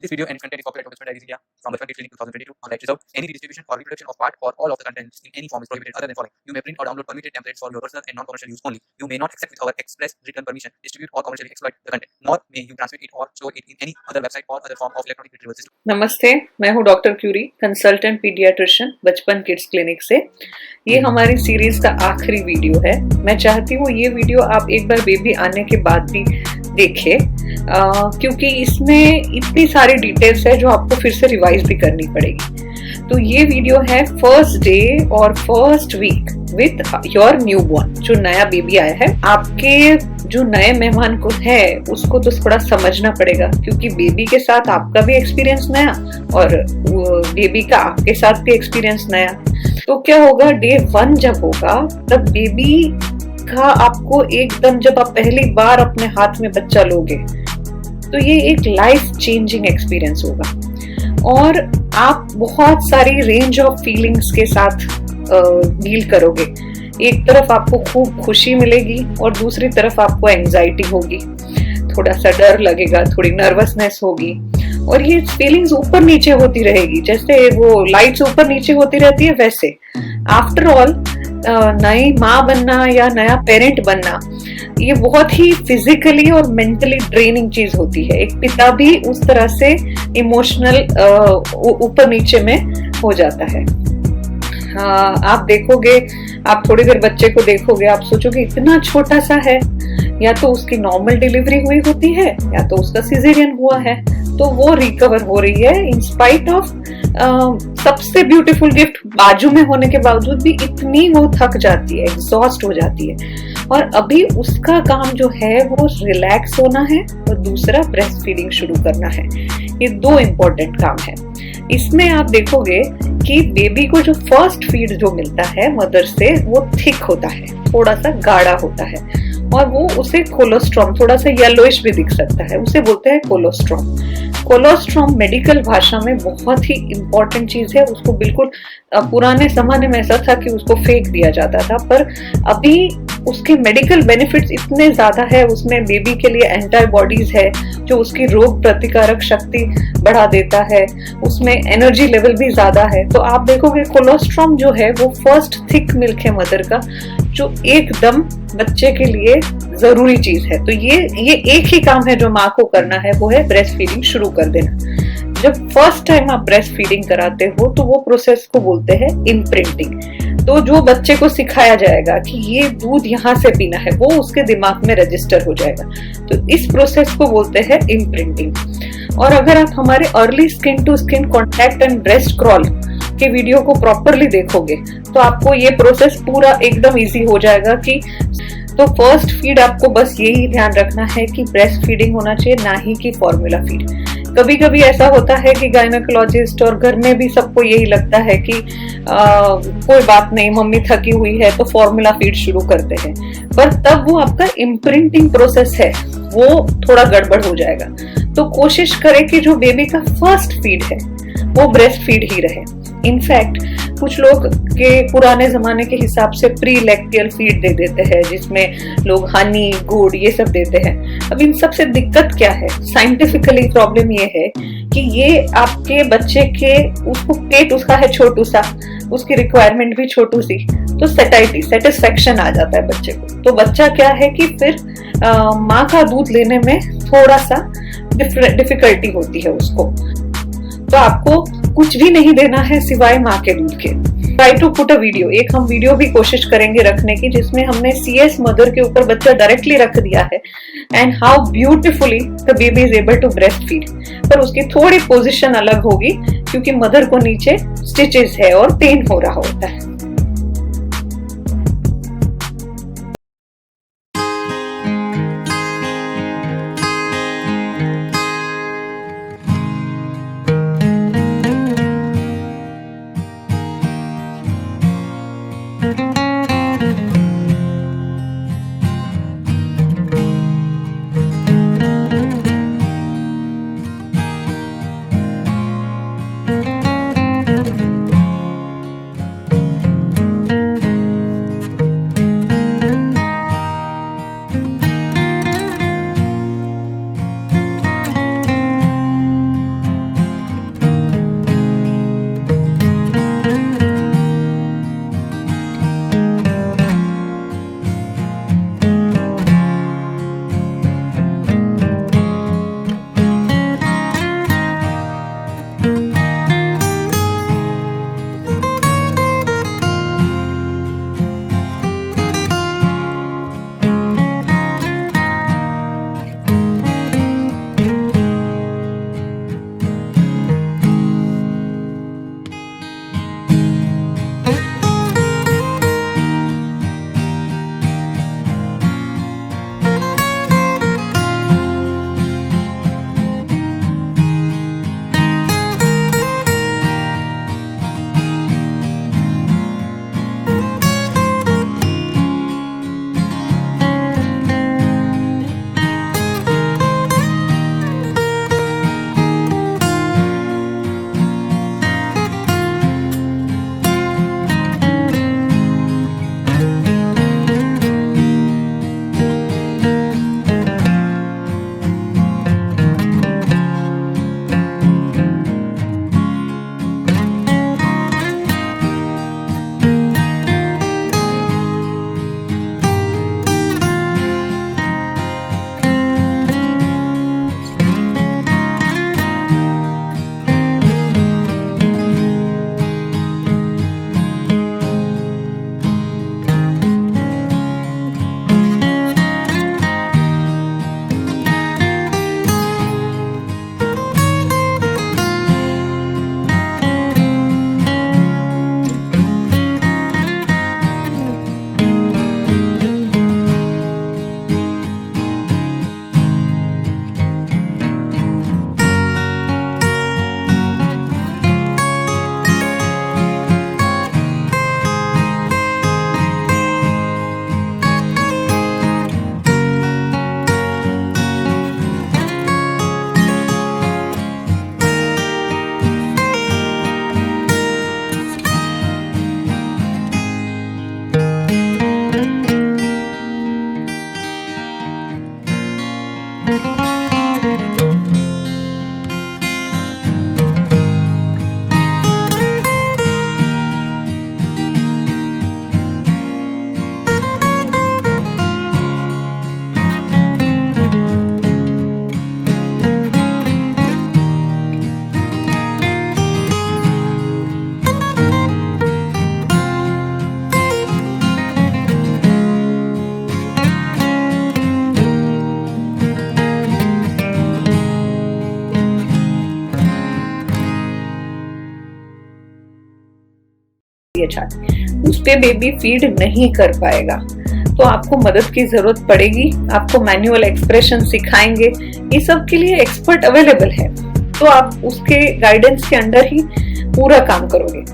This video and its content is copyright of Bachpan Diaries India from Bachpan Kids Clinic 2022 on right reserve. Any redistribution or reproduction of part or all of the contents in any form is prohibited other than following. You may print or download permitted templates for your personal and non-commercial use only. You may not accept with our express written permission, distribute or commercially exploit the content, nor may you transmit it or store it in any other website or other form of electronic retrieval system. नमस्ते, मैं हूँ doctor Curie, consultant paediatrician बचपन kids clinic से। ये हमारी series का आखिरी video है। मैं चाहती हूँ ये वीडियो आप एक बार बेबी आने के बाद भी देखें, क्योंकि इसमें इतनी सारी डिटेल्स है जो आपको फिर से रिवाइज भी करनी पड़ेगी। तो ये वीडियो है फर्स्ट डे और first week with your newborn, जो नया बेबी आया है। आपके जो नए मेहमान को है उसको तो थोड़ा समझना पड़ेगा, क्योंकि बेबी के साथ आपका भी एक्सपीरियंस नया और बेबी का आपके साथ भी एक्सपीरियंस नया। तो क्या होगा, डे 1 जब होगा तब बेबी का आपको एकदम, जब आप पहली बार अपने हाथ में बच्चा लोगे तो ये एक लाइफ चेंजिंग एक्सपीरियंस होगा और आप बहुत सारी रेंज ऑफ फीलिंग्स के साथ डील करोगे। एक तरफ आपको खूब खुशी मिलेगी और दूसरी तरफ आपको एंजाइटी होगी, थोड़ा सा डर लगेगा, थोड़ी नर्वसनेस होगी और ये फीलिंग्स ऊपर नीचे होती रहेगी। जैसे वो लाइट्स ऊपर नीचे होती रहती है, वैसे आफ्टर ऑल नई माँ बनना या नया पेरेंट बनना ये बहुत ही फिजिकली और मेंटली ड्रेनिंग चीज होती है। एक पिता भी उस तरह से इमोशनल ऊपर नीचे में हो जाता है। आप देखोगे, आप थोड़ी देर बच्चे को देखोगे, आप सोचोगे इतना छोटा सा है, या तो उसकी नॉर्मल डिलीवरी हुई होती है या तो उसका सिजेरियन हुआ है, तो वो रिकवर हो रही है इन स्पाइट ऑफ सबसे ब्यूटीफुल गिफ्ट बाजू में होने के बावजूद भी इतनी वो थक जाती है, एग्जॉस्ट हो जाती है। और अभी उसका काम जो है वो रिलैक्स होना है और दूसरा ब्रेस्ट फीडिंग शुरू करना है। ये 2 इम्पोर्टेंट काम है। इसमें आप देखोगे कि बेबी को जो फर्स्ट फीड जो मिलता है मदर से वो थिक होता है, थोड़ा सा गाढ़ा होता है और वो उसे कोलोस्ट्रॉम, थोड़ा सा येलोइश भी दिख सकता है, उसे बोलते हैं कोलोस्ट्रॉम। कोलोस्ट्रॉम मेडिकल भाषा में बहुत ही इंपॉर्टेंट चीज है। उसको बिल्कुल पुराने जमाने में ऐसा था कि उसको फेंक दिया जाता था, पर अभी उसके मेडिकल बेनिफिट्स इतने ज्यादा है। उसमें बेबी के लिए एंटीबॉडीज है जो उसकी रोग प्रतिकारक शक्ति बढ़ा देता है, उसमें एनर्जी लेवल भी ज्यादा है। तो आप देखोगे कोलोस्ट्रॉम जो है वो फर्स्ट थिक मिल्क है मदर का, जो एकदम बच्चे के लिए जरूरी चीज है। तो ये एक ही काम है जो माँ को करना है, वो है ब्रेस्ट फीडिंग शुरू कर देना। जब फर्स्ट टाइम आप ब्रेस्ट फीडिंग कराते हो तो वो प्रोसेस को बोलते हैं इम्प्रिंटिंग। तो जो बच्चे को सिखाया जाएगा कि ये दूध यहाँ से पीना है, वो उसके दिमाग में रजिस्टर हो जाएगा। तो इस प्रोसेस को बोलते हैं इम्प्रिंटिंग। और अगर आप हमारे early skin to skin contact and breast crawl के वीडियो को प्रॉपरली देखोगे तो आपको ये प्रोसेस पूरा एकदम इजी हो जाएगा। कि तो फर्स्ट फीड आपको बस यही ध्यान रखना है कि ब्रेस्ट फीडिंग होना चाहिए, ना ही कि फॉर्मूला फीड। कभी कभी ऐसा होता है कि गायनेकोलॉजिस्ट और घर में भी सबको यही लगता है कि कोई बात नहीं, मम्मी थकी हुई है तो फॉर्मूला फीड शुरू करते हैं, पर तब वो आपका इम्प्रिंटिंग प्रोसेस है वो थोड़ा गड़बड़ हो जाएगा। तो कोशिश करें कि जो बेबी का फर्स्ट फीड है वो ब्रेस्ट फीड ही रहे। इनफैक्ट कुछ लोग के पुराने जमाने के हिसाब से प्री लैक्टियल फीड दे देते हैं, जिसमें लोग हनी, गुड़ ये सब देते हैं। अब इन सब से दिक्कत क्या है? साइंटिफिकली प्रॉब्लम ये है कि ये आपके बच्चे के, उसको पेट उसका है छोटू सा, उसकी रिक्वायरमेंट भी छोटू सी, तो सेटाइटी, सेटिस्फेक्शन आ जाता है बच्चे को। तो बच्चा क्या है कि फिर माँ का दूध लेने में थोड़ा सा डिफिकल्टी होती है उसको। तो आपको कुछ भी नहीं देना है सिवाय माँ के दूध के। Try to put a video, एक हम वीडियो भी कोशिश करेंगे रखने की, जिसमें हमने CS मदर के ऊपर बच्चा डायरेक्टली रख दिया है and how beautifully the baby is able to breast feed. पर उसकी थोड़ी पोजीशन अलग होगी क्योंकि मदर को नीचे स्टिचेस है और पेन हो रहा होता है। है छाती, उस पे बेबी फीड नहीं कर पाएगा। तो आपको मदद की जरूरत पड़ेगी, आपको मैनुअल एक्सप्रेशन सिखाएंगे, ये सब के लिए एक्सपर्ट अवेलेबल है, तो आप उसके गाइडेंस के अंडर ही पूरा काम करोगे।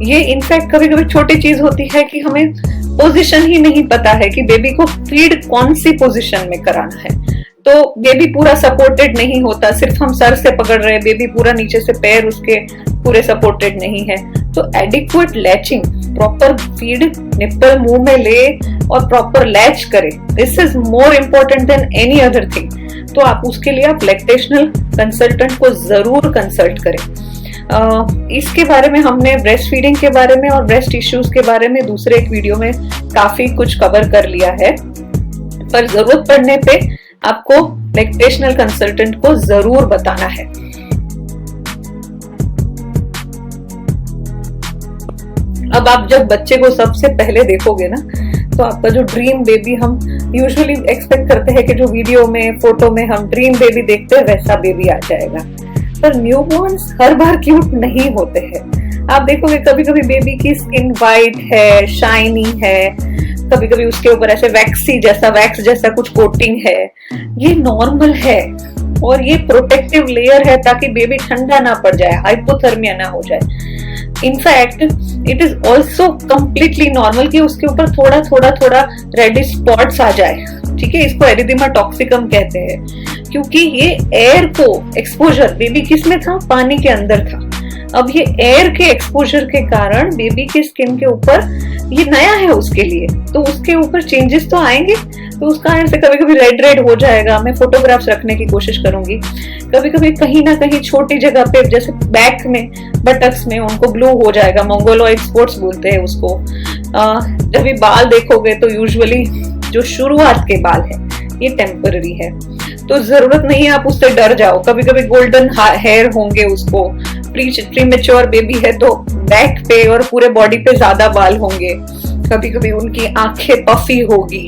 ये इनफैक्ट कभी कभी छोटी चीज होती है कि हमें पोजीशन ही नहीं पता है कि बेबी को फीड कौन सी पोजीशन में कराना है, तो बेबी पूरा सपोर्टेड नहीं होता, सिर्फ हम सर से पकड़ रहे हैं, बेबी पूरा नीचे से पैर उसके पूरे सपोर्टेड नहीं है। तो adequate latching, proper feed nipple मुंह में ले और प्रॉपर लैच करे, this is more important then any other thing. तो आप उसके लिए आप लैक्टेशनल कंसल्टेंट को जरूर कंसल्ट करें। इसके बारे में हमने ब्रेस्ट फीडिंग के बारे में और ब्रेस्ट इश्यूज के बारे में दूसरे एक वीडियो में काफी कुछ कवर कर लिया है, पर जरूरत पड़ने पे आपको लैक्टेशनल कंसल्टेंट को जरूर बताना है। अब आप जब बच्चे को सबसे पहले देखोगे ना, तो आपका जो ड्रीम बेबी, हम यूजुअली एक्सपेक्ट करते हैं कि जो वीडियो में फोटो में हम ड्रीम बेबी देखते हैं वैसा बेबी आ जाएगा, पर न्यूबॉर्न्स हर बार क्यूट नहीं होते हैं। आप देखोगे कभी कभी बेबी की स्किन वाइट है, शाइनी है, कभी कभी उसके ऊपर ऐसे वैक्स जैसा कुछ कोटिंग है, ये नॉर्मल है और ये प्रोटेक्टिव लेयर है ताकि बेबी ठंडा ना पड़ जाए, हाइपोथर्मिया ना हो जाए। In fact it is also completely normal कि उसके ऊपर थोड़ा रेडिश स्पॉट्स आ जाए, ठीक है, इसको एरिथेमा टॉक्सिकम कहते हैं, क्योंकि ये एयर को एक्सपोजर, बेबी किस में था, पानी के अंदर था, अब ये एयर के एक्सपोजर के कारण बेबी की स्किन के ऊपर, ये नया है उसके लिए, तो उसके ऊपर चेंजेस तो आएंगे, तो उस कारण से कभी कभी रेड हो जाएगा। मैं फोटोग्राफ्स रखने की कोशिश करूंगी। कभी कभी कहीं ना कहीं छोटी जगह पे, जैसे बैक में, बटक्स में उनको ब्लू हो जाएगा, मंगोलॉइड स्पॉट्स बोलते हैं उसको। जब भी बाल देखोगे तो यूजुअली जो शुरुआत के बाल है ये टेम्पररी है, तो जरूरत नहीं है आप उससे डर जाओ। कभी कभी गोल्डन हेयर होंगे उसको, प्री मैच्योर बेबी है तो बैक पे और पूरे बॉडी पे ज्यादा बाल होंगे। कभी कभी उनकी आंखें पफी होगी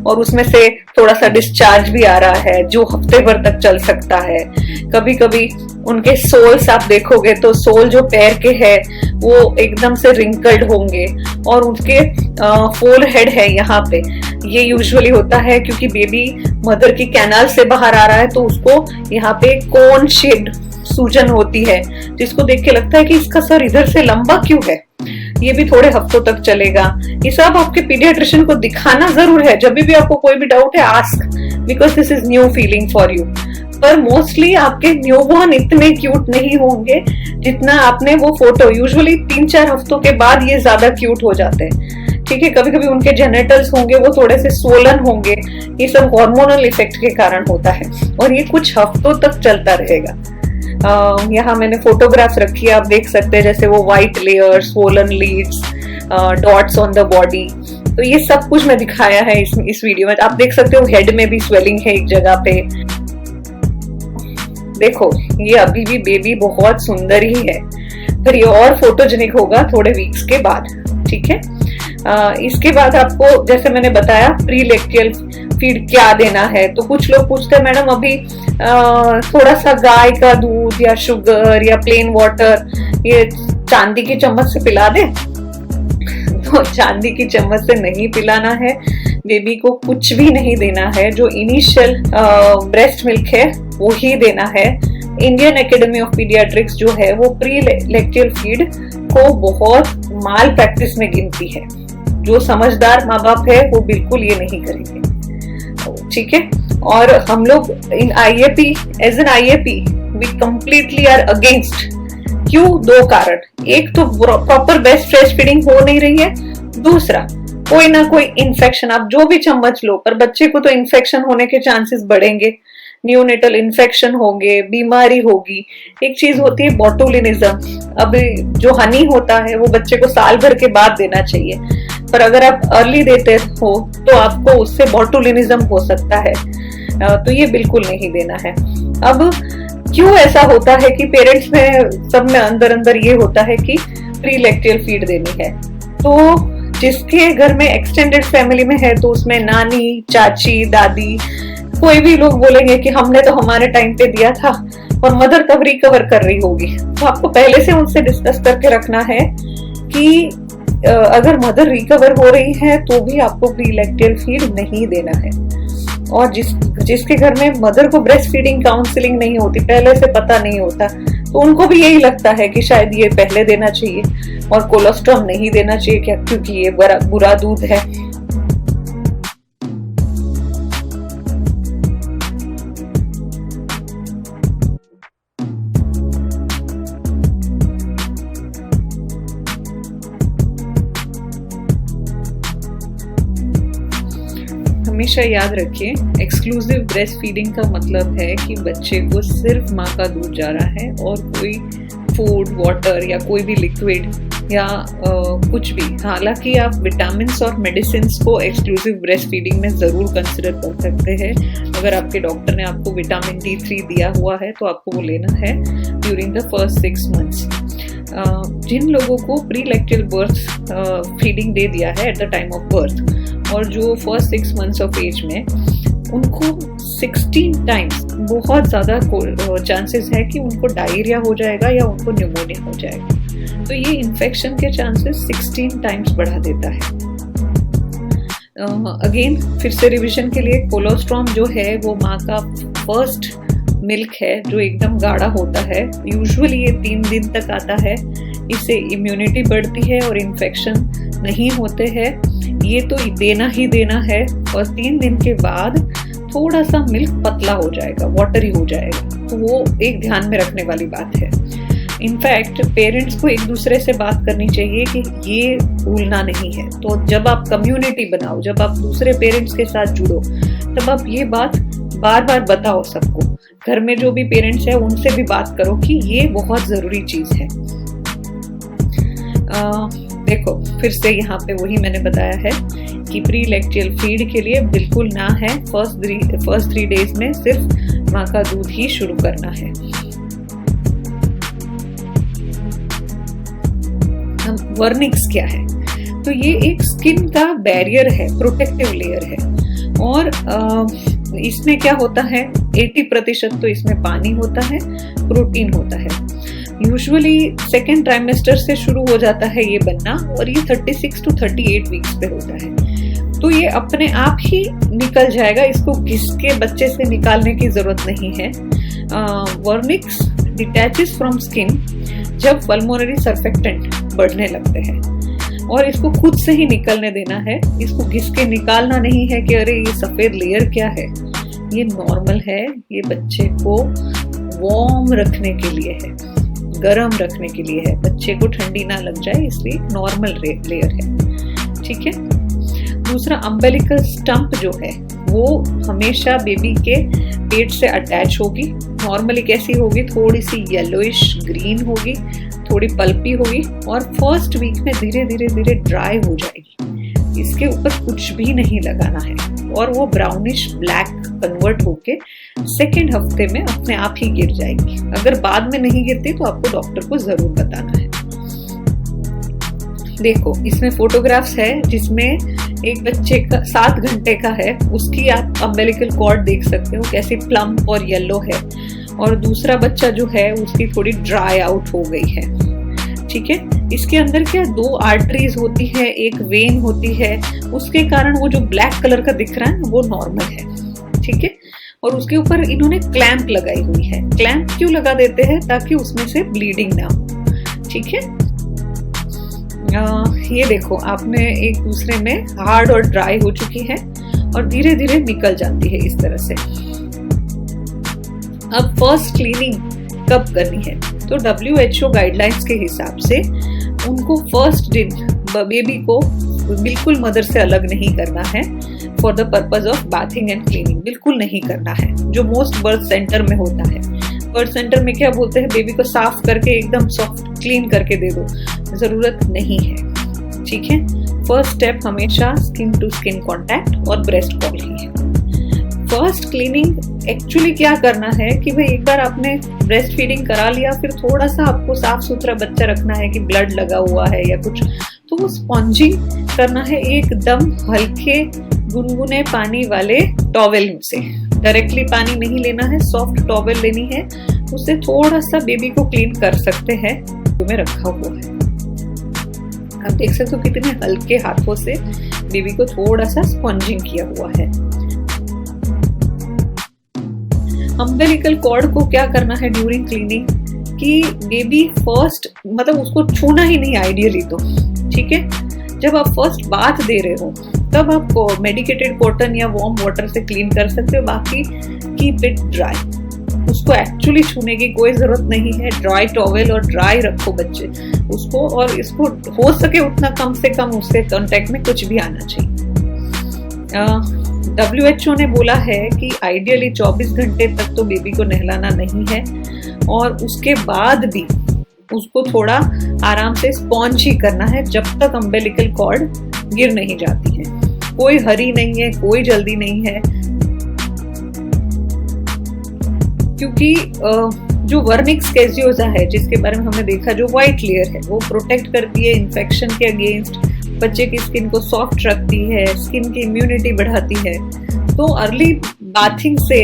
और उसमें से थोड़ा सा डिस्चार्ज भी आ रहा है जो हफ्ते भर तक चल सकता है। कभी कभी उनके सोल्स आप देखोगे तो सोल जो पैर के है वो एकदम से रिंकल्ड होंगे और उनके फोर हेड है यहाँ पे, ये यूजुअली होता है क्योंकि बेबी मदर की कैनाल से बाहर आ रहा है, तो उसको यहाँ पे कोन शेप्ड सूजन होती है जिसको देख के लगता है कि इसका सर इधर से लंबा क्यों है। ये भी थोड़े हफ्तों तक चलेगा। ये सब आपके पीडियाट्रिशियन को दिखाना जरूर है। जब भी आपको कोई भी डाउट है, ask, because this is new feeling for you. पर मोस्टली आपके न्यूबॉर्न इतने क्यूट नहीं होंगे जितना आपने वो फोटो, यूजुअली 3-4 हफ्तों के बाद ये ज्यादा क्यूट हो जाते हैं, ठीक है। कभी कभी उनके जेनेटल्स होंगे वो थोड़े से स्वोलन होंगे, ये सब हार्मोनल इफेक्ट के कारण होता है और ये कुछ हफ्तों तक चलता रहेगा। यहाँ मैंने फोटोग्राफ्स रखी है, आप देख सकते हैं, जैसे वो white layer, swollen lids, dots on the body, तो ये सब कुछ मैं दिखाया है इस वीडियो में। आप देख सकते हो हेड में भी स्वेलिंग है एक जगह पे। देखो ये अभी भी बेबी बहुत सुंदर ही है, पर ये और फोटोजेनिक होगा थोड़े वीक्स के बाद, ठीक है। इसके बाद आपको, जैसे मैंने बताया, प्री लैक्टियल फीड क्या देना है, तो कुछ लोग पूछते हैं मैडम अभी थोड़ा सा गाय का दूध या शुगर या प्लेन वाटर ये चांदी की चम्मच से पिला दे। तो चांदी की चम्मच से नहीं पिलाना है, बेबी को कुछ भी नहीं देना है, जो इनिशियल ब्रेस्ट मिल्क है वो ही देना है। इंडियन एकेडमी ऑफ पीडियाट्रिक्स जो है वो प्री लैक्टियल फीड को बहुत माल प्रैक्टिस में गिनती है। जो समझदार माँ बाप है वो बिल्कुल ये नहीं करेंगे, ठीक है। और हम लोग in IAP, as an IAP we completely are against. क्यों? 2 कारण। एक तो प्रॉपर बेस्ट ब्रेस्ट फीडिंग हो नहीं रही है, दूसरा कोई ना कोई इन्फेक्शन, आप जो भी चम्मच लो, पर बच्चे को तो इन्फेक्शन होने के चांसेस बढ़ेंगे, न्यूनेटल इन्फेक्शन होंगे, बीमारी होगी। एक चीज होती है बॉटुलिनिज्म, अब जो हनी होता है वो बच्चे को साल भर के बाद देना चाहिए, पर अगर आप अर्ली देते हो तो आपको उससे बॉटुलिनिज्म हो सकता है, तो ये बिल्कुल नहीं देना है। अब क्यों ऐसा होता है कि पेरेंट्स में, सब में अंदर ये होता है कि प्री लैक्टियल फीड देनी है, तो जिसके घर में एक्सटेंडेड फैमिली में है तो उसमें नानी, चाची, दादी, कोई भी लोग बोलेंगे कि हमने तो हमारे टाइम पे दिया था, और मदर तब रिकवर कर रही होगी। तो आपको पहले से उनसे डिस्कस करके रखना है कि अगर मदर रिकवर हो रही है तो भी आपको प्रीलैक्टियल फीड नहीं देना है। और जिसके घर में मदर को ब्रेस्ट फीडिंग काउंसलिंग नहीं होती, पहले से पता नहीं होता, तो उनको भी यही लगता है कि शायद ये पहले देना चाहिए और कोलोस्ट्रॉम नहीं देना चाहिए, क्या क्योंकि ये बुरा दूध है। हमेशा याद रखिए, एक्सक्लूसिव ब्रेस्ट फीडिंग का मतलब है कि बच्चे को सिर्फ माँ का दूध जा रहा है और कोई फूड, वाटर या कोई भी लिक्विड या कुछ भी। हालांकि आप विटामिन्स और मेडिसिन को एक्सक्लूसिव ब्रेस्ट फीडिंग में ज़रूर कंसिडर कर सकते हैं। अगर आपके डॉक्टर ने आपको विटामिन D3 दिया हुआ है तो आपको वो लेना है ड्यूरिंग द फर्स्ट 6 मंथ्स। जिन लोगों को प्रीलैक्टियल बर्थ फीडिंग दे दिया है at the time of birth और जो फर्स्ट 6 मंथ्स ऑफ एज में, उनको 16 टाइम्स बहुत ज़्यादा चांसेस है कि उनको डायरिया हो जाएगा या उनको न्यूमोनिया हो जाएगा। तो ये इन्फेक्शन के चांसेस 16 टाइम्स बढ़ा देता है। अगेन फिर से रिवीजन के लिए, कोलोस्ट्रॉम जो है वो माँ का फर्स्ट मिल्क है जो एकदम गाढ़ा होता है। यूजुअली ये 3 दिन तक आता है। इससे इम्यूनिटी बढ़ती है और इन्फेक्शन नहीं होते हैं। ये तो देना ही देना है। और 3 दिन के बाद थोड़ा सा मिल्क पतला हो जाएगा, वाटरी हो जाएगा, तो वो एक ध्यान में रखने वाली बात है। इनफैक्ट पेरेंट्स को एक दूसरे से बात करनी चाहिए कि ये भूलना नहीं है। तो जब आप कम्युनिटी बनाओ, जब आप दूसरे पेरेंट्स के साथ जुड़ो, तब आप ये बात बार बार बताओ सबको। घर में जो भी पेरेंट्स है उनसे भी बात करो कि ये बहुत जरूरी चीज है। देखो फिर से यहाँ पे वही मैंने बताया है कि प्रीलैक्टियल फीड के लिए बिल्कुल ना है। फर्स्ट 3 डेज में सिर्फ माँ का दूध ही शुरू करना है। वर्निक्स क्या है? तो ये एक स्किन का बैरियर है, प्रोटेक्टिव लेयर है। और इसमें क्या होता है, 80% तो इसमें पानी होता है, प्रोटीन होता है। यूजुअली 2nd ट्राइमेस्टर से शुरू हो जाता है ये बनना और ये 36 to 38 वीक्स पे होता है। तो ये अपने आप ही निकल जाएगा, इसको घिसके बच्चे से निकालने की जरूरत नहीं है। वर्निक्स डिटैचेस फ्रॉम स्किन जब पल्मोनरी सर्फेक्टेंट बढ़ने लगते हैं, और इसको खुद से ही निकलने देना है। इसको घिसके निकालना नहीं है कि अरे ये सफेद लेयर क्या है। ये नॉर्मल है, ये बच्चे को वार्म रखने के लिए है, गर्म रखने के लिए है, बच्चे को ठंडी ना लग जाए, इसलिए नॉर्मल लेयर है। ठीक है। दूसरा, अम्बिलिकल स्टंप जो है वो हमेशा बेबी के पेट से अटैच होगी। नॉर्मली कैसी होगी, थोड़ी सी येलोइश ग्रीन होगी, थोड़ी पल्पी होगी और फर्स्ट वीक में धीरे धीरे ड्राई हो जाएगी। इसके ऊपर कुछ भी नहीं लगाना है और वो ब्राउनिश ब्लैक कन्वर्ट होके 2nd हफ्ते में अपने आप ही गिर जाएगी। अगर बाद में नहीं गिरती तो आपको डॉक्टर को जरूर बताना है। देखो इसमें फोटोग्राफ्स है जिसमें एक बच्चे का 7 घंटे का है, उसकी आप अम्बिलिकल कॉर्ड देख सकते हो कैसी प्लम्प और येलो है, और दूसरा बच्चा जो है उसकी थोड़ी ड्राई आउट हो गई है। ठीक है। इसके अंदर क्या 2 आर्टरीज होती है, एक वेन होती है, उसके कारण वो जो ब्लैक कलर का दिख रहा है वो नॉर्मल है। ठीक है। और उसके ऊपर इन्होंने क्लैंप लगाई हुई है। क्लैंप क्यों लगा देते हैं? ताकि उसमें से ब्लीडिंग ना हो। ठीक है। ये देखो आपने एक दूसरे में हार्ड और ड्राई हो चुकी है और धीरे धीरे निकल जाती है इस तरह से। अब फर्स्ट क्लीनिंग कब करनी है? तो WHO गाइडलाइंस के हिसाब से उनको फर्स्ट दिन बेबी को बिल्कुल मदर से अलग नहीं करना है for the purpose of bathing and cleaning. बिल्कुल नहीं करना है, जो मोस्ट बर्थ सेंटर में होता है। बर्थ सेंटर में क्या बोलते हैं, बेबी को साफ करके एकदम सॉफ्ट क्लीन करके दे दो, जरूरत नहीं है। ठीक है। फर्स्ट स्टेप हमेशा स्किन टू स्किन कांटेक्ट और ब्रेस्ट कॉल ही है। फर्स्ट क्लीनिंग एक्चुअली क्या करना है कि भाई एक बार आपने ब्रेस्ट फीडिंग करा लिया, फिर थोड़ा सा आपको साफ सुथरा बच्चा रखना है कि ब्लड लगा हुआ है या कुछ, तो वो स्पॉन्जिंग करना है एकदम हल्के गुनगुने पानी वाले टॉवेल से। डायरेक्टली पानी नहीं लेना है, सॉफ्ट टॉवेल लेनी है, उससे थोड़ा सा बेबी को क्लीन कर सकते हैं में रखा हुआ है। आप देख सकते हो कितने हल्के हाथों से बेबी को थोड़ा सा स्पॉन्जिंग किया हुआ है। अम्बिलिकल कॉर्ड को क्या करना है ड्यूरिंग क्लीनिंग कि बेबी फर्स्ट मतलब उसको छूना ही नहीं आइडियली तो, ठीक है। जब आप फर्स्ट बाथ दे रहे हो तब आप मेडिकेटेड कॉटन या वार्म वाटर से क्लीन कर सकते हो, बाकी कीप इट ड्राई। उसको एक्चुअली छूने की कोई जरूरत नहीं है। ड्राई टॉवेल और ड्राई रखो बच्चे उसको, और इसको हो सके उतना कम से कम उसके कांटेक्ट में कुछ भी आना चाहिए। WHO ने बोला है कि आइडियली 24 घंटे तक तो बेबी को नहलाना नहीं है, और उसके बाद भी उसको थोड़ा आराम से स्पॉन्ज ही करना है जब तक अम्बिलिकल कॉर्ड गिर नहीं जाती है। कोई हरी नहीं है, कोई जल्दी नहीं है, क्योंकि जो वर्निक्स कैजियोजा है जिसके बारे में हमने देखा, जो व्हाइट लेयर है वो प्रोटेक्ट करती है इन्फेक्शन के अगेंस्ट, बच्चे की स्किन को सॉफ्ट रखती है, स्किन की इम्यूनिटी बढ़ाती है। तो अर्ली बाथिंग से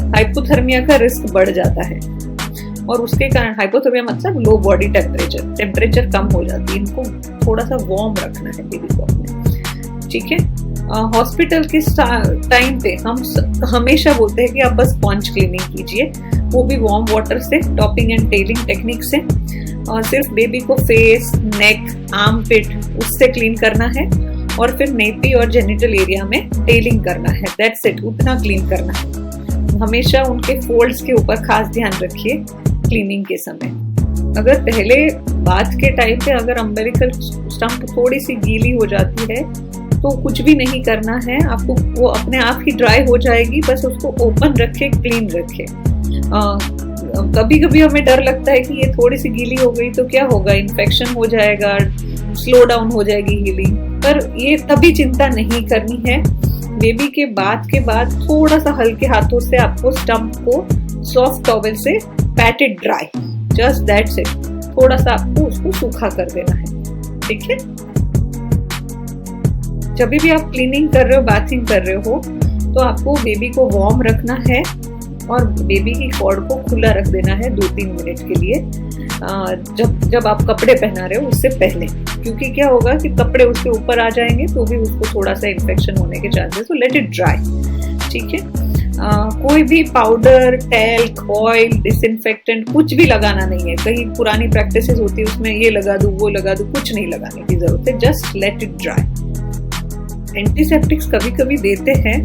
हाइपोथर्मिया का रिस्क बढ़ जाता है, और उसके कारण हाइपोथर्मिया मतलब लो बॉडी टेम्परेचर कम हो जाती है। इनको थोड़ा सा वार्म रखना है बेबी को अपने, ठीक है। हॉस्पिटल के टाइम पे हम हमेशा बोलते हैं कि आप बस स्पॉन्ज क्लीनिंग कीजिए, वो भी वार्म वाटर से, टॉपिंग एंड टेलिंग टेक्निक से, और सिर्फ बेबी को फेस, नेक, आर्म पिट उससे क्लीन करना है, और फिर नेपी और जेनिटल एरिया में टेलिंग करना है। दैट्स इट, उतना क्लीन करना है। हमेशा उनके फोल्ड्स के ऊपर खास ध्यान रखिए क्लीनिंग के समय। अगर पहले बाथ के टाइम पे अगर अम्बिलिकल स्टम्प थोड़ी सी गीली हो जाती है तो कुछ भी नहीं करना है आपको, वो अपने आप ही ड्राई हो जाएगी। बस उसको ओपन रखे, क्लीन रखे। कभी कभी हमें डर लगता है कि ये थोड़ी सी गीली हो गई तो क्या होगा, इन्फेक्शन हो जाएगा, स्लो डाउन हो जाएगी हीलिंग, पर ये तभी चिंता नहीं करनी है। बेबी के बाथ के बाद थोड़ा सा हल्के हाथों से आपको स्टम्प को सॉफ्ट टॉवेल से PAT it dry, just that's it. थोड़ा सा आपको उसको सूखा कर देना है, ठीक है। जब भी आप क्लीनिंग कर रहे हो, बाथिंग कर रहे हो, तो आपको बेबी को वार्म रखना है और बेबी की कॉर्ड को खुला रख देना है 2-3 मिनट के लिए, जब आप कपड़े पहना रहे हो उससे पहले, क्योंकि क्या होगा कि कपड़े उसके ऊपर आ जाएंगे तो भी उसको थोड़ा सा इन्फेक्शन होने के चांसेस। तो लेट इट ड्राई, ठीक है। कोई भी पाउडर, टैल्क, ऑयल, डिसइंफेक्टेंट कुछ भी लगाना नहीं है। कहीं पुरानी प्रैक्टिसेस होती है उसमें ये लगा दूं, वो लगा दूं, कुछ नहीं लगाने की जरूरत है, just let it dry. Antiseptics कभी कभी देते हैं,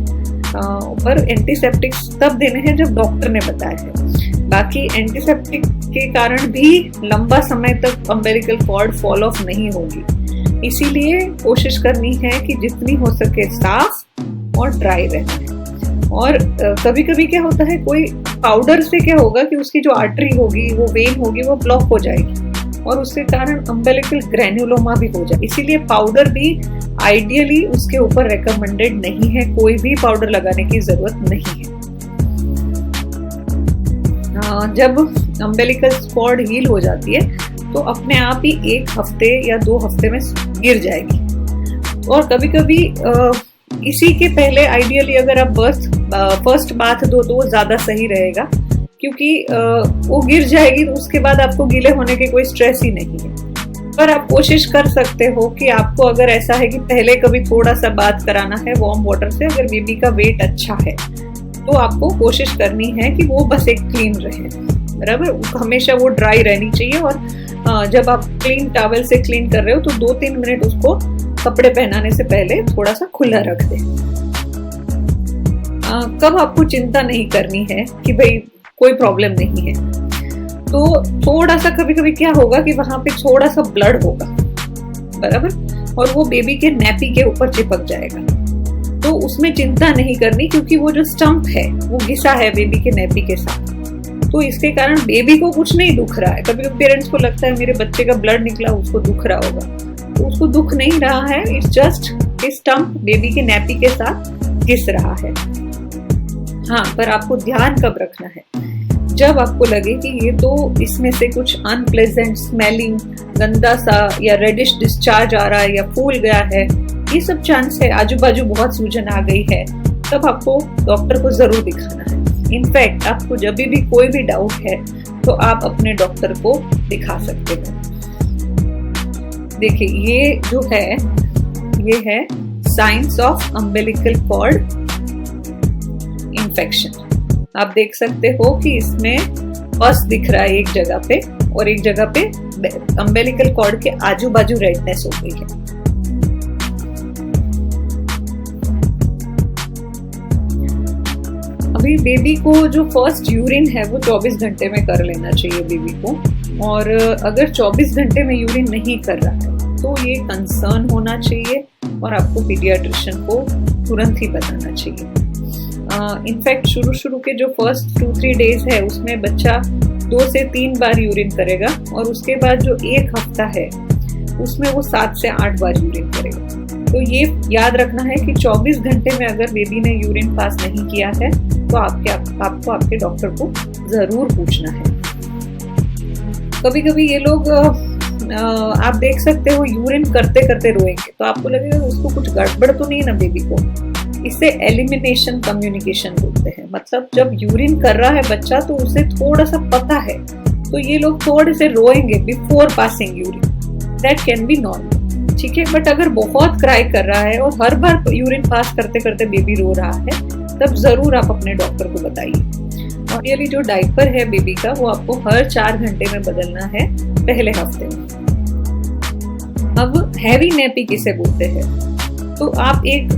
पर एंटीसेप्टिक्स तब देने हैं जब डॉक्टर ने बताया है। बाकी एंटीसेप्टिक के कारण भी लंबा समय तक अम्बिलिकल कॉर्ड फॉल ऑफ नहीं होगी। इसीलिए कोशिश करनी है कि जितनी हो सके साफ और ड्राई रहना है। और कभी कभी क्या होता है, कोई पाउडर से क्या होगा कि उसकी जो आर्टरी होगी, वो वेन होगी, वो ब्लॉक हो जाएगी और उसके कारण अम्बिलिकल ग्रैन्युलोमा भी हो जाए। इसीलिए पाउडर भी आइडियली उसके ऊपर रेकमेंडेड नहीं है, कोई भी पाउडर लगाने की जरूरत नहीं है। जब अम्बिलिकल कॉर्ड हील हो जाती है तो अपने आप ही 1 हफ्ते या 2 हफ्ते में गिर जाएगी। और कभी कभी इसी के पहले आइडियली अगर आप फर्स्ट बाथ दो तो वो ज्यादा सही रहेगा, क्योंकि वो गिर जाएगी तो उसके बाद आपको गीले होने के कोई स्ट्रेस ही नहीं है। पर आप कोशिश कर सकते हो कि आपको अगर ऐसा है कि पहले कभी थोड़ा सा बात कराना है वार्म वाटर से, अगर बेबी का वेट अच्छा है तो आपको कोशिश करनी है कि वो बस एक क्लीन रहे, बराबर। हमेशा वो ड्राई रहनी चाहिए, और जब आप क्लीन टॉवेल से क्लीन कर रहे हो तो 2-3 मिनट उसको कपड़े पहनाने से पहले थोड़ा सा खुला रख दें। कब आपको चिंता नहीं करनी है कि भाई कोई प्रॉब्लम नहीं है, तो थोड़ा सा कभी कभी क्या होगा कि वहां पे थोड़ा सा ब्लड होगा, बराबर, और वो बेबी के नैपी के ऊपर चिपक जाएगा। तो उसमें चिंता नहीं करनी, क्योंकि वो जो स्टंप है वो घिसा है बेबी के नैपी के साथ, तो इसके कारण बेबी को कुछ नहीं दुख रहा है। कभी पेरेंट्स को लगता है मेरे बच्चे का ब्लड निकला, उसको दुख रहा होगा, तो उसको दुख नहीं रहा है। इट्स जस्ट स्टंप बेबी के नैपी के साथ घिस रहा है। हाँ, पर आपको ध्यान कब रखना है, जब आपको लगे कि ये तो इसमें से कुछ अनप्लेजेंट स्मेलिंग, गंदा सा या रेडिश डिस्चार्ज आ रहा है या फूल गया है, ये सब चांस है, आजू बाजू बहुत सूजन आ गई है, तब आपको डॉक्टर को जरूर दिखाना है। इनफैक्ट आपको जब भी कोई भी डाउट है तो आप अपने डॉक्टर को दिखा सकते हो। देखिए ये जो है ये है science of umbilical cord infection. आप देख सकते हो कि इसमें पस दिख रहा है एक जगह पे और एक जगह पे अम्बिलिकल कॉर्ड के आजू बाजू रेडनेस हो गई है। अभी बेबी को जो फर्स्ट यूरिन है वो 24 घंटे में कर लेना चाहिए बेबी को, और अगर 24 घंटे में यूरिन नहीं कर रहा है तो ये कंसर्न होना चाहिए और आपको पीडियाट्रिशियन को तुरंत ही बताना चाहिए। इनफैक्ट शुरू के जो फर्स्ट 2-3 डेज है उसमें बच्चा 2 से 3 बार यूरिन करेगा और उसके बाद जो 1 हफ्ता है उसमें वो 7 से 8 बार यूरिन करेगा। तो ये याद रखना है कि 24 घंटे में अगर बेबी ने यूरिन पास नहीं किया है तो आपको आपके डॉक्टर को जरूर पूछना है। कभी कभी ये लोग आप देख सकते हो यूरिन करते करते रोएंगे तो आपको लगेगा उसको कुछ गड़बड़ तो नहीं ना बेबी को। इसे एलिमिनेशन कम्युनिकेशन बोलते हैं। मतलब जब यूरिन कर रहा है बच्चा तो उसे थोड़ा सा पता है तो ये लोग थोड़े से रोएंगे before passing urine, that can be normal, ठीक है। बट अगर बहुत क्राई कर रहा है और हर बार यूरिन पास करते करते बेबी रो रहा है तब जरूर आप अपने डॉक्टर को बताइए। और ये जो डायपर है बेबी का वो आपको हर 4 घंटे में बदलना है पहले हफ्ते में। अब हैवी नैपी किसे बोलते हैं, तो आप एक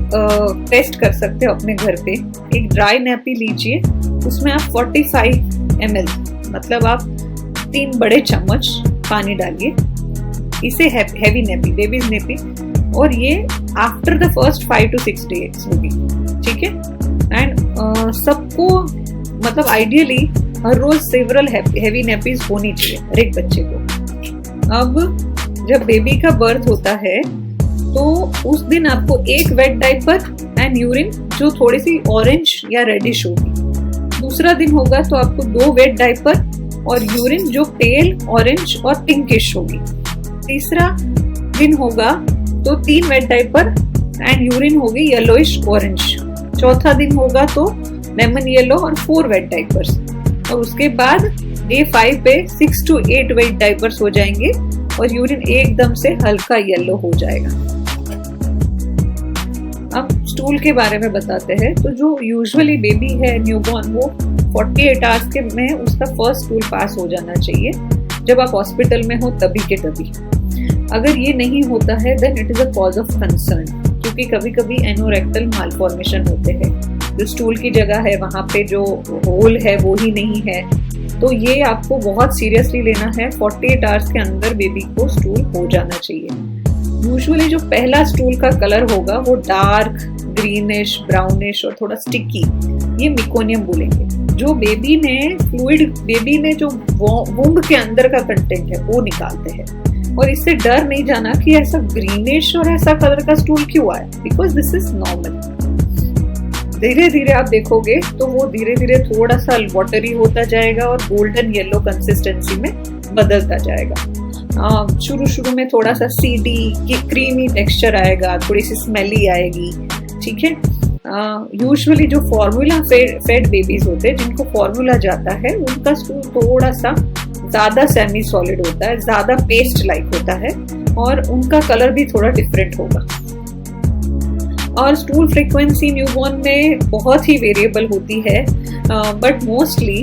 टेस्ट कर सकते हो अपने घर पे। एक ड्राई नैपी लीजिए, उसमें आप 45 ml मतलब आप 3 बड़े चम्मच पानी डालिए। इसे हैवी नैपी, बेबीज नैपी, और ये after the first 5 to 6 days होगी, ठीक है। एंड सबको मतलब आइडियली हर रोज सेवरल हैवी नैपीज होनी चाहिए हर एक बच्चे को। अब जब बेबी का बर्थ होता है तो उस दिन आपको एक वेट डायपर एंड यूरिन जो थोड़ी सी ऑरेंज या रेडिश होगी। दूसरा दिन होगा तो आपको 2 वेट डायपर और यूरिन जो पेल ऑरेंज और पिंकिश होगी। तीसरा दिन होगा तो 3 वेट डायपर एंड यूरिन होगी येलोइश ऑरेंज। चौथा दिन होगा तो लेमन येलो और 4 वेट डायपर्स, और उसके बाद डे 5 पे 6 to 8 वेट डायपर्स हो जाएंगे और यूरिन एकदम से हल्का येलो हो जाएगा। अब स्टूल के बारे में बताते हैं। तो जो यूजुअली बेबी है न्यूबॉर्न वो 48 आवर्स के में उसका फर्स्ट स्टूल पास हो जाना चाहिए, जब आप हॉस्पिटल में हो तभी के तभी। अगर ये नहीं होता है then it is a cause of concern, क्योंकि कभी कभी एनोरेक्टल मालफॉर्मेशन होते हैं। जो स्टूल की जगह है वहाँ पे जो होल है वो ही नहीं है, तो ये आपको बहुत सीरियसली लेना है। 48 आवर्स के अंदर बेबी को स्टूल हो जाना चाहिए। यूजुअली जो पहला स्टूल का कलर होगा वो डार्क ग्रीनिश ब्राउनिश और थोड़ा स्टिकी, ये मिकोनियम बोलेंगे। जो बेबी ने जो वुम्ब के अंदर का कंटेंट है वो निकालते हैं, और इससे डर नहीं जाना कि ऐसा ग्रीनिश और ऐसा कलर का स्टूल क्यों आया, बिकॉज दिस इज नॉर्मल। धीरे धीरे आप देखोगे तो वो धीरे धीरे थोड़ा सा वाटरी होता जाएगा और गोल्डन येलो कंसिस्टेंसी में बदलता जाएगा। शुरू में थोड़ा सा सीडी क्रीमी टेक्सचर आएगा, थोड़ी सी स्मेली आएगी, ठीक है। यूजुअली जो फॉर्मूला फेड बेबीज होते हैं जिनको फॉर्मूला जाता है उनका स्टूल थोड़ा सा ज्यादा सेमी सॉलिड होता है, ज्यादा पेस्ट लाइक होता है, और उनका कलर भी थोड़ा डिफरेंट होगा। और स्टूल फ्रीक्वेंसी न्यूबॉर्न में बहुत ही वेरिएबल होती है, बट मोस्टली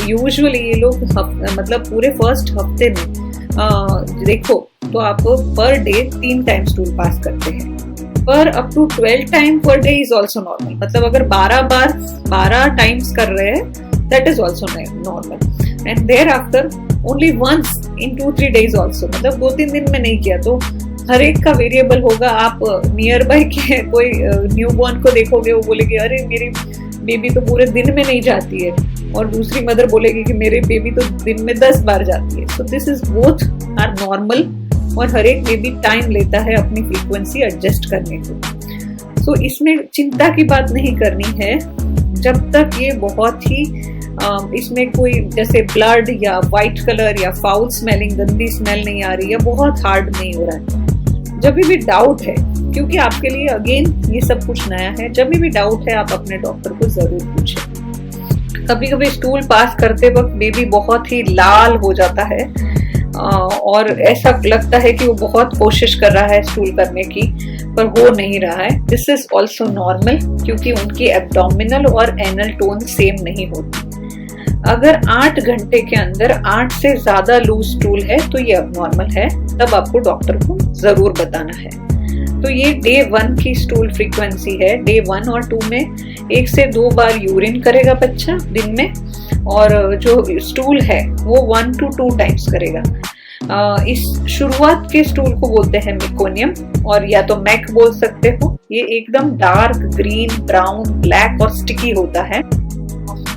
यूजुअली ये लोग मतलब पूरे फर्स्ट हफ्ते में देखो तो आप per day 3 time stool pass करते हैं, पर up to 12 time per day is also normal. मतलब अगर 12 टाइम्स कर रहे हैं that is also normal. And thereafter only once in 2-3 days also, मतलब 2-3 दिन में नहीं किया तो हर एक का वेरिएबल होगा। आप नियर बाय के कोई न्यूबॉर्न को देखोगे वो बोलेगी अरे मेरी बेबी तो पूरे दिन में नहीं जाती है, और दूसरी मदर बोलेगी कि मेरी बेबी तो दिन में 10 बार जाती है। So this is both are normal, और हर एक बेबी टाइम लेता है अपनी फ्रीक्वेंसी एडजस्ट करने को। सो इसमें चिंता की बात नहीं करनी है जब तक ये बहुत ही इसमें कोई जैसे ब्लड या वाइट कलर या फाउल स्मेलिंग गंदी स्मेल नहीं आ रही है, बहुत हार्ड नहीं हो रहा है। जब भी डाउट है, क्योंकि आपके लिए अगेन ये सब कुछ नया है, जब भी डाउट है आप अपने डॉक्टर को जरूर पूछें। कभी कभी स्टूल पास करते वक्त बेबी बहुत ही लाल हो जाता है, और ऐसा लगता है कि वो बहुत कोशिश कर रहा है स्टूल करने की, पर हो नहीं रहा है। दिस इज ऑल्सो नॉर्मल, क्योंकि उनकी एब्डोमिनल और एनल टोन सेम नहीं होती। अगर 8 घंटे के अंदर 8 से ज्यादा लूज स्टूल है तो ये अबनॉर्मल है, तब आपको डॉक्टर को जरूर बताना है। तो ये डे 1 की स्टूल फ्रीक्वेंसी है। डे 1 और 2 में 1 से 2 बार यूरिन करेगा बच्चा दिन में, और जो स्टूल है वो 1 to 2 टाइम्स करेगा। इस शुरुआत के स्टूल को बोलते हैं मेकोनियम, और या तो मैक बोल सकते हो। ये एकदम डार्क ग्रीन, ब्राउन, ब्लैक और स्टिकी होता है।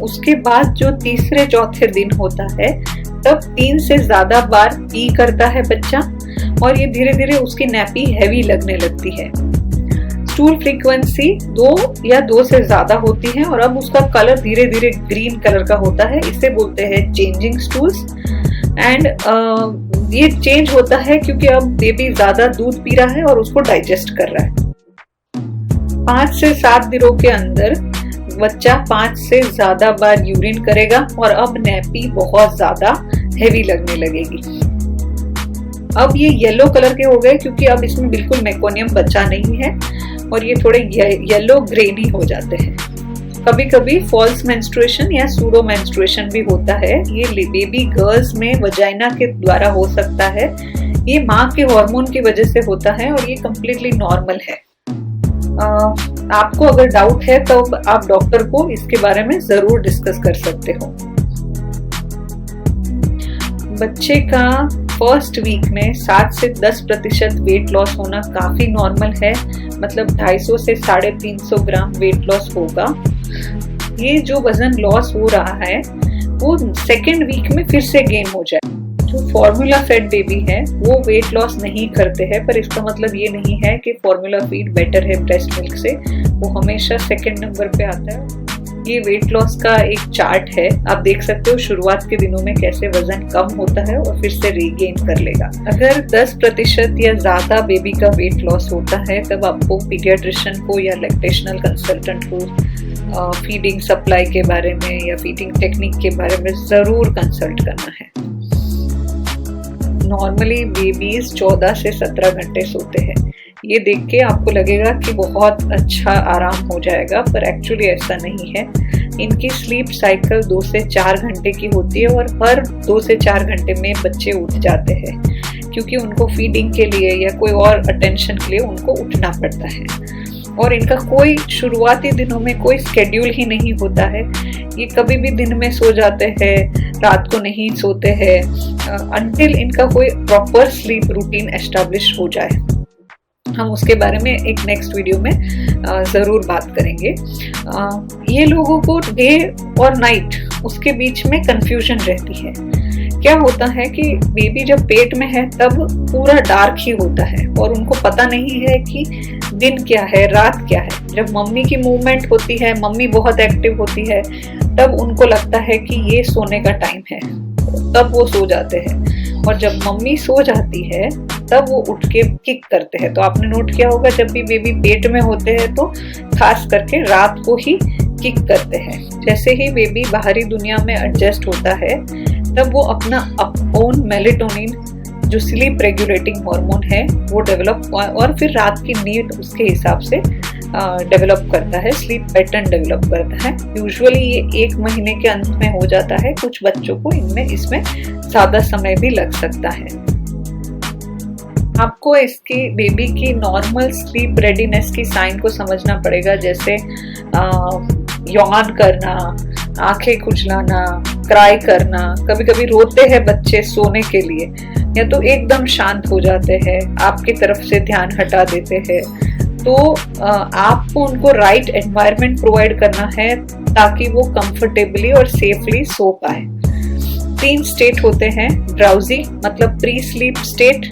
उसके बाद जो तीसरे चौथे दिन होता है तब 3 से ज्यादा बार पी करता है बच्चा, और ये धीरे धीरे उसकी नैपी हैवी लगने लगती है। स्टूल फ्रीक्वेंसी 2 या 2 से ज्यादा होती है, और अब उसका कलर धीरे धीरे ग्रीन कलर का होता है। इसे बोलते हैं चेंजिंग स्टूल्स। एंड ये चेंज होता है क्योंकि अब बेबी ज्यादा दूध पी रहा है और उसको डाइजेस्ट कर रहा है। 5 से 7 दिनों के अंदर बच्चा 5 से ज्यादा बार यूरिन करेगा, और अब नैपी बहुत ज्यादा हेवी लगने लगेगी। अब ये येलो कलर के हो गए क्योंकि अब इसमें बिल्कुल मेकोनियम बचा नहीं है, और ये थोड़े येलो ग्रेनी हो जाते हैं। कभी कभी फॉल्स मेंस्ट्रुएशन या सूडो मेंस्ट्रुएशन भी होता है। ये बेबी गर्ल्स में वजाइना के द्वारा हो सकता है। ये माँ के हार्मोन की वजह से होता है, और ये कम्प्लीटली नॉर्मल है। आपको अगर डाउट है तो आप डॉक्टर को इसके बारे में जरूर डिस्कस कर सकते हो। बच्चे का फर्स्ट वीक में 7 से 10% वेट लॉस होना काफी नॉर्मल है, मतलब 250 से 350 ग्राम वेट लॉस होगा। ये जो वजन लॉस हो रहा है वो सेकेंड वीक में फिर से गेन हो जाए। जो फॉर्मूला फेड बेबी है वो वेट लॉस नहीं करते हैं, पर इसका मतलब ये नहीं है कि फॉर्मूला फीड बेटर है ब्रेस्ट मिल्क से। वो हमेशा सेकेंड नंबर पे आता है। ये वेट लॉस का एक चार्ट है, आप देख सकते हो शुरुआत के दिनों में कैसे वजन कम होता है और फिर से रीगेन कर लेगा। अगर 10% या ज्यादा बेबी का वेट लॉस होता है तब आपको पीडियाट्रिशियन को या लैक्टेशनल कंसल्टेंट को फीडिंग सप्लाई के बारे में या फीडिंग टेक्निक के बारे में जरूर कंसल्ट करना है। नॉर्मली बेबीज 14 से 17 घंटे सोते हैं। ये देख के आपको लगेगा कि बहुत अच्छा आराम हो जाएगा, पर एक्चुअली ऐसा नहीं है। इनकी स्लीप साइकिल 2 से 4 घंटे की होती है, और हर 2 से 4 घंटे में बच्चे उठ जाते हैं, क्योंकि उनको फीडिंग के लिए या कोई और अटेंशन के लिए उनको उठना पड़ता है। और इनका कोई शुरुआती दिनों में कोई स्केड्यूल ही नहीं होता है। ये कभी भी दिन में सो जाते हैं, रात को नहीं सोते हैं, अनटिल इनका कोई प्रॉपर स्लीप रूटीन एस्टैब्लिश हो जाए। हम उसके बारे में एक नेक्स्ट वीडियो में ज़रूर बात करेंगे। ये लोगों को डे और नाइट उसके बीच में कंफ्यूजन रहती है। क्या होता है कि बेबी जब पेट में है तब पूरा डार्क ही होता है, और उनको पता नहीं है कि दिन क्या है, रात क्या है। जब मम्मी की मूवमेंट होती है, मम्मी बहुत एक्टिव होती है, तब उनको लगता है कि ये सोने का टाइम है, तब वो सो जाते हैं। और जब मम्मी सो जाती है तब वो उठ के किक करते हैं। तो आपने नोट किया होगा जब भी बेबी पेट में होते हैं तो खास करके रात को ही किक करते हैं। जैसे ही बेबी बाहरी दुनिया में एडजस्ट होता है तब वो अपना ओन मेलेटोनिन जो स्लीप रेगुलेटिंग हार्मोन है वो डेवलप, और फिर रात की नींद उसके हिसाब से डेवलप करता है, स्लीप पैटर्न डेवलप करता है। यूजुअली ये 1 महीने के अंत में हो जाता है। कुछ बच्चों को इसमें ज्यादा समय भी लग सकता है। आपको इसकी बेबी की नॉर्मल स्लीप रेडीनेस की साइन को समझना पड़ेगा, जैसे यौन करना, आंखें खुजलाना, क्राई करना। कभी कभी रोते हैं बच्चे सोने के लिए, या तो एकदम शांत हो जाते हैं, आपकी तरफ से ध्यान हटा देते हैं। तो आपको उनको राइट एनवायरनमेंट प्रोवाइड करना है ताकि वो कंफर्टेबली और सेफली सो पाए। 3 स्टेट होते हैं, ड्राउजी मतलब pre sleep state,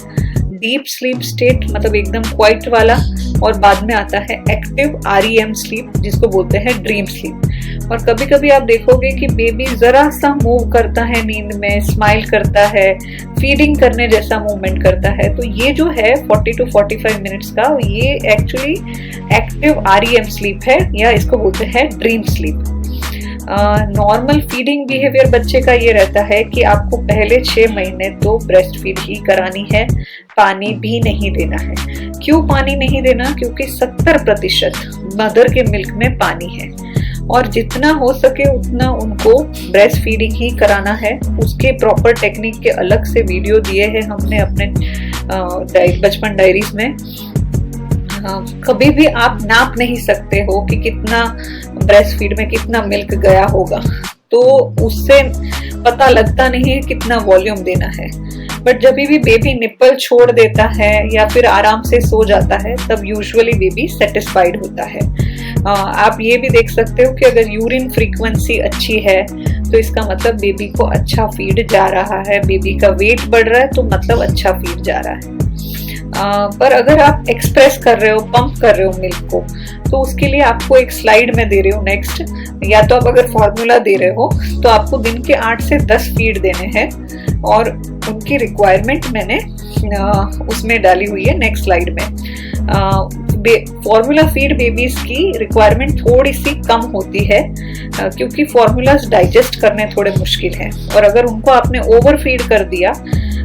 deep sleep state मतलब एकदम क्वाइट वाला, और बाद में आता है एक्टिव REM स्लीप जिसको बोलते हैं ड्रीम स्लीप। और कभी कभी आप देखोगे कि बेबी जरा सा मूव करता है नींद में, स्माइल करता है, फीडिंग करने जैसा मूवमेंट करता है। तो ये जो है 40 to 45 मिनट्स का, ये एक्चुअली एक्टिव REM स्लीप है, या इसको बोलते हैं dream sleep. Normal feeding behaviour बच्चे का ये रहता है कि आपको पहले 6 महीने तो ब्रेस्ट फीड ही करानी है, पानी भी नहीं देना है। क्यों पानी नहीं देना? क्योंकि 70% मदर के मिल्क में पानी है और जितना हो सके उतना उनको ब्रेस्ट फीडिंग ही कराना है। उसके प्रॉपर टेक्निक के अलग से वीडियो दिए हैं हमने अपने बचपन डायरीज में। कभी भी आप नाप नहीं सकते हो कि कितना ब्रेस्ट फीड में कितना मिल्क गया होगा, तो उससे पता लगता नहीं है कितना वॉल्यूम देना है। बट जब भी बेबी निप्पल छोड़ देता है या फिर आराम से सो जाता है, तब यूजुअली बेबी सेटिस्फाइड होता है। आप ये भी देख सकते हो कि अगर यूरिन फ्रीक्वेंसी अच्छी है तो इसका मतलब बेबी को अच्छा फीड जा रहा है, बेबी का वेट बढ़ रहा है तो मतलब अच्छा फीड जा रहा है। पर अगर आप एक्सप्रेस कर रहे हो, पंप कर रहे हो मिल्क को, तो उसके लिए आपको एक स्लाइड में दे रही हूँ नेक्स्ट। या तो आप अगर फॉर्मूला दे रहे हो तो आपको दिन के 8 से 10 फीड देने हैं और उनकी रिक्वायरमेंट मैंने उसमें डाली हुई है नेक्स्ट स्लाइड में। फॉर्मूला फीड बेबीज की रिक्वायरमेंट थोड़ी सी कम होती है क्योंकि फॉर्मूलाज डाइजेस्ट करने थोड़े मुश्किल हैं, और अगर उनको आपने ओवर फीड कर दिया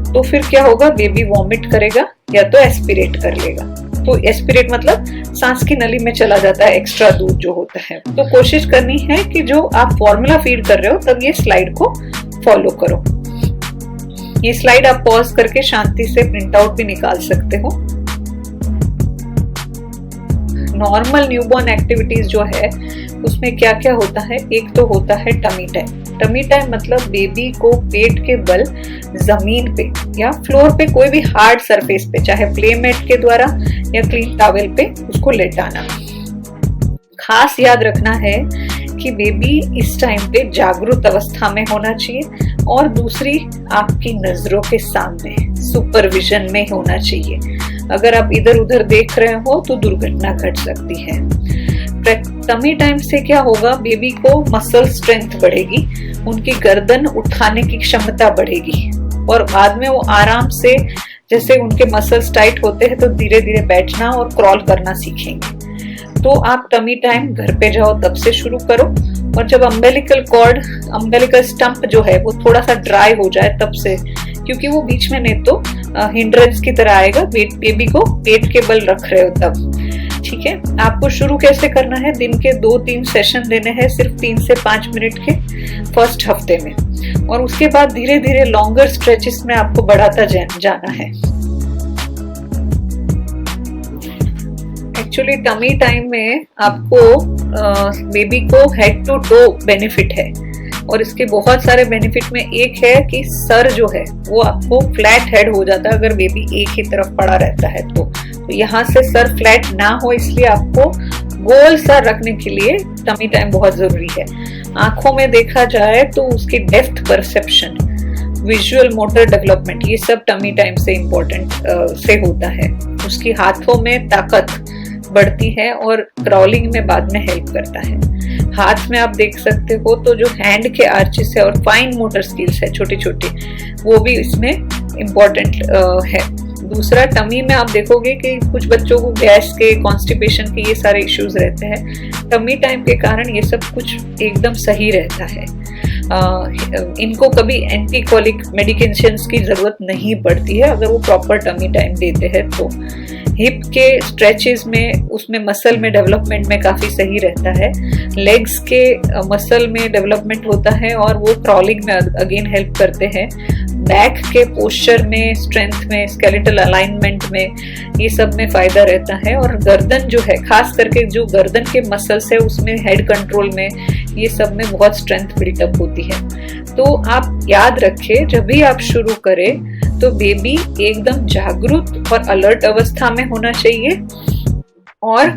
तो फिर क्या होगा, बेबी वॉमिट करेगा या तो एस्पिरेट कर लेगा। तो एस्पिरेट मतलब सांस की नली में चला जाता है एक्स्ट्रा दूध जो होता है। तो कोशिश करनी है कि जो आप फॉर्मूला फीड कर रहे हो तब ये स्लाइड को फॉलो करो। ये स्लाइड आप पॉज करके शांति से प्रिंट आउट भी निकाल सकते हो। नॉर्मल न्यूबॉर्न एक्टिविटीज जो है उसमें क्या क्या होता है, एक तो होता है टमी टाइम। टमी टाइम मतलब बेबी को पेट के बल जमीन पे या फ्लोर पे कोई भी हार्ड सरफेस पे, चाहे प्ले मैट के द्वारा या क्लीन टॉवेल पे उसको लेटाना। खास याद रखना है कि बेबी इस टाइम पे जागरूक अवस्था में होना चाहिए और दूसरी आपकी नजरों के सामने सुपरविजन में होना चाहिए। अगर आप इधर उधर देख रहे हो तो दुर्घटना घट सकती है। टमी टाइम से क्या होगा, बेबी को मसल स्ट्रेंथ बढ़ेगी, उनकी गर्दन उठाने की क्षमता बढ़ेगी और बाद में वो आराम से, जैसे उनके मसल्स टाइट होते हैं तो धीरे धीरे बैठना और क्रॉल करना सीखेंगे। तो आप टमी टाइम घर पे जाओ तब से शुरू करो, और जब अम्बेलिकल कॉर्ड, अम्बेलिकल स्टंप जो है वो थोड़ा सा ड्राई हो जाए तब से, क्योंकि वो बीच में नहीं तो हिंड्रेंस की तरह आएगा, बेबी को पेट के बल रख रहे हो तब। ठीक है, आपको शुरू कैसे करना है, दिन के 2-3 सेशन देने हैं सिर्फ 3 से 5 मिनट के फर्स्ट हफ्ते में, और उसके बाद धीरे धीरे लॉन्गर स्ट्रेचेस में आपको बढ़ाता जाना है। एक्चुअली टमी टाइम में आपको बेबी को हेड टू टो बेनिफिट है, और इसके बहुत सारे बेनिफिट में एक है कि सर जो है वो आपको फ्लैट हेड हो जाता है अगर बेबी एक ही तरफ पड़ा रहता है तो यहाँ से सर फ्लैट ना हो, इसलिए आपको गोल सर रखने के लिए टमी टाइम बहुत जरूरी है। आंखों में देखा जाए तो उसकी depth perception, visual motor development, ये सब टमी टाइम से इम्पोर्टेंट से होता है। उसकी हाथों में ताकत बढ़ती है और क्रॉलिंग में बाद में हेल्प करता है। हाथ में आप देख सकते हो तो जो हैंड के आर्चेस है और फाइन मोटर स्किल्स है छोटे छोटे, वो भी इसमें इम्पोर्टेंट है। दूसरा, टमी में आप देखोगे कि कुछ बच्चों को गैस के, कॉन्स्टिपेशन के ये सारे इश्यूज रहते हैं। टमी टाइम के कारण ये सब कुछ एकदम सही रहता है। इनको कभी एंटीकोलिक मेडिकेशंस की जरूरत नहीं पड़ती है अगर वो प्रॉपर टमी टाइम देते हैं तो। हिप के स्ट्रेचेस में, उसमें मसल में डेवलपमेंट में काफी सही रहता है। लेग्स के मसल में डेवलपमेंट होता है और वो क्रॉलिंग में अगेन हेल्प करते हैं। बैक के पोस्चर में, स्ट्रेंथ में, स्केलेटल अलाइनमेंट में, ये सब में फायदा रहता है। और गर्दन जो है, खास करके जो गर्दन के मसल्स है उसमें, हेड कंट्रोल में, ये सब में बहुत स्ट्रेंथ बिल्टअप होती है। तो आप याद रखें, जब भी आप शुरू करें तो बेबी एकदम जागरूक और अलर्ट अवस्था में होना चाहिए और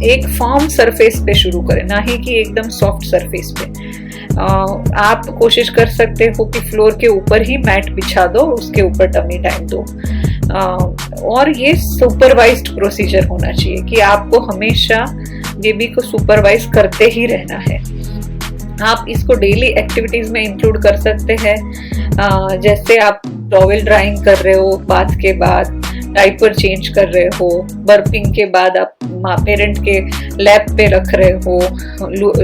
एक फर्म सरफेस पे शुरू करें, ना ही कि एकदम सॉफ्ट सरफेस पे। आप कोशिश कर सकते हो कि फ्लोर के ऊपर ही मैट बिछा दो, उसके ऊपर टमी टाइम दो। और ये सुपरवाइज्ड प्रोसीजर होना चाहिए कि आपको हमेशा बेबी को सुपरवाइज करते ही रहना है। आप इसको डेली एक्टिविटीज में इंक्लूड कर सकते हैं, जैसे आप टॉवेल ड्राइंग कर रहे हो, बाथ के बाद डाइपर चेंज कर रहे हो, बर्पिंग के बाद आप पेरेंट के लैप पे रख रहे हो,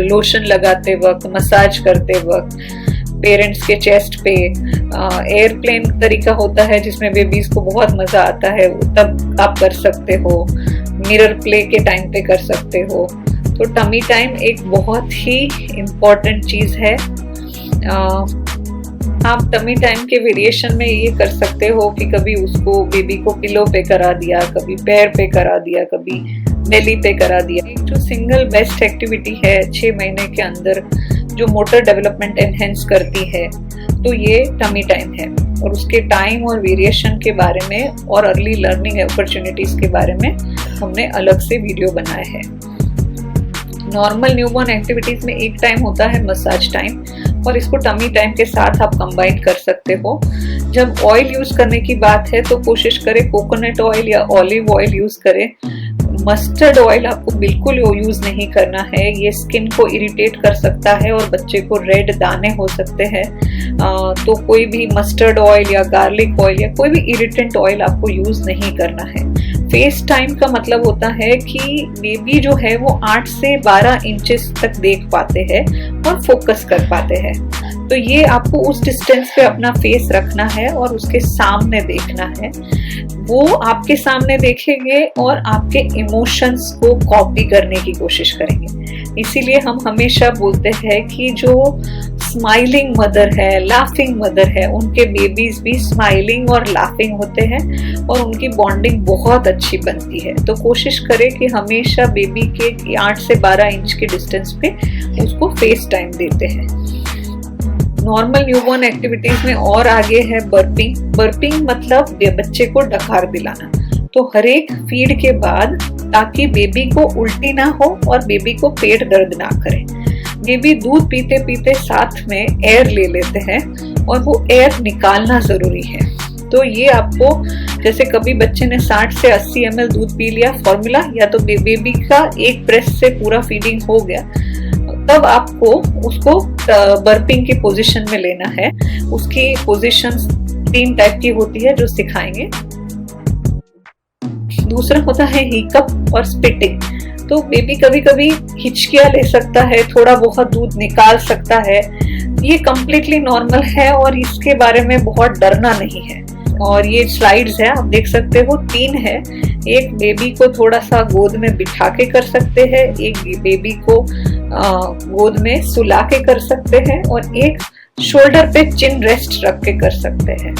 लोशन लगाते वक्त, मसाज करते वक्त, पेरेंट्स के चेस्ट पे। एयरप्लेन तरीका होता है जिसमें बेबीज को बहुत मजा आता है, तब आप कर सकते हो। मिरर प्ले के टाइम पे कर सकते हो। तो टमी टाइम एक बहुत ही इम्पोर्टेंट चीज है। आप टमी टाइम के वेरिएशन में ये कर सकते हो कि कभी उसको बेबी को पिलो पे करा दिया, कभी पैर पे करा दिया, कभी बेली पे करा दिया। एक जो सिंगल बेस्ट एक्टिविटी है 6 महीने के अंदर जो मोटर डेवलपमेंट एनहेंस करती है, तो ये टमी टाइम है। और उसके टाइम और वेरिएशन के बारे में और अर्ली लर्निंग अपॉर्चुनिटीज के बारे में हमने अलग से वीडियो बनाए हैं। नॉर्मल न्यूबॉर्न एक्टिविटीज में एक टाइम होता है मसाज टाइम, और इसको टमी टाइम के साथ आप कंबाइन कर सकते हो। जब ऑयल यूज करने की बात है तो कोशिश करें कोकोनट ऑयल या ऑलिव ऑयल यूज करें। मस्टर्ड ऑयल आपको बिल्कुल यूज नहीं करना है, ये स्किन को इरिटेट कर सकता है और बच्चे को रेड दाने हो सकते हैं। तो कोई भी मस्टर्ड ऑयल या गार्लिक ऑयल या कोई भी इरिटेंट ऑयल आपको यूज नहीं करना है। फेस टाइम का मतलब होता है कि बेबी जो है वो 8 से 12 इंचेस तक देख पाते हैं और फोकस कर पाते हैं। तो ये आपको उस डिस्टेंस पे अपना फेस रखना है और उसके सामने देखना है। वो आपके सामने देखेंगे और आपके इमोशंस को कॉपी करने की कोशिश करेंगे। इसीलिए हम हमेशा बोलते हैं कि जो स्माइलिंग मदर है, लाफिंग मदर है, उनके बेबीज भी स्माइलिंग और लाफिंग होते हैं और उनकी बॉन्डिंग बहुत अच्छी बनती है। तो कोशिश करें कि हमेशा बेबी के 8 से 12 इंच के डिस्टेंस पे उसको फेस टाइम देते हैं। नॉर्मल न्यूबॉर्न एक्टिविटीज में और आगे है बर्पिंग। बर्पिंग मतलब बच्चे को डकार दिलाना। तो हर एक फीड के बाद, ताकि बेबी को उल्टी ना हो और बेबी को पेट दर्द ना करे। बेबी दूध पीते पीते साथ में एयर ले लेते हैं और वो एयर निकालना जरूरी है। तो ये आपको, जैसे कभी बच्चे ने 60 से 80 ml दूध पी लिया फॉर्मूला, या तो बेबी का एक ब्रेस्ट से पूरा फीडिंग हो गया, तब आपको उसको बर्पिंग की पोजीशन में लेना है। उसकी पोजीशंस 3 टाइप की होती है जो सिखाएंगे। दूसरा होता है हिकअप और स्पिटिंग। तो बेबी कभी कभी हिचकियां ले सकता है, थोड़ा बहुत दूध निकाल सकता है, ये कम्प्लीटली नॉर्मल है और इसके बारे में बहुत डरना नहीं है। और ये स्लाइड्स है, आप देख सकते हो 3 है। एक बेबी को थोड़ा सा गोद में बिठा के कर सकते हैं, एक बेबी को गोद में सुला के कर सकते हैं, और एक शोल्डर पे चिन रेस्ट रख के कर सकते हैं।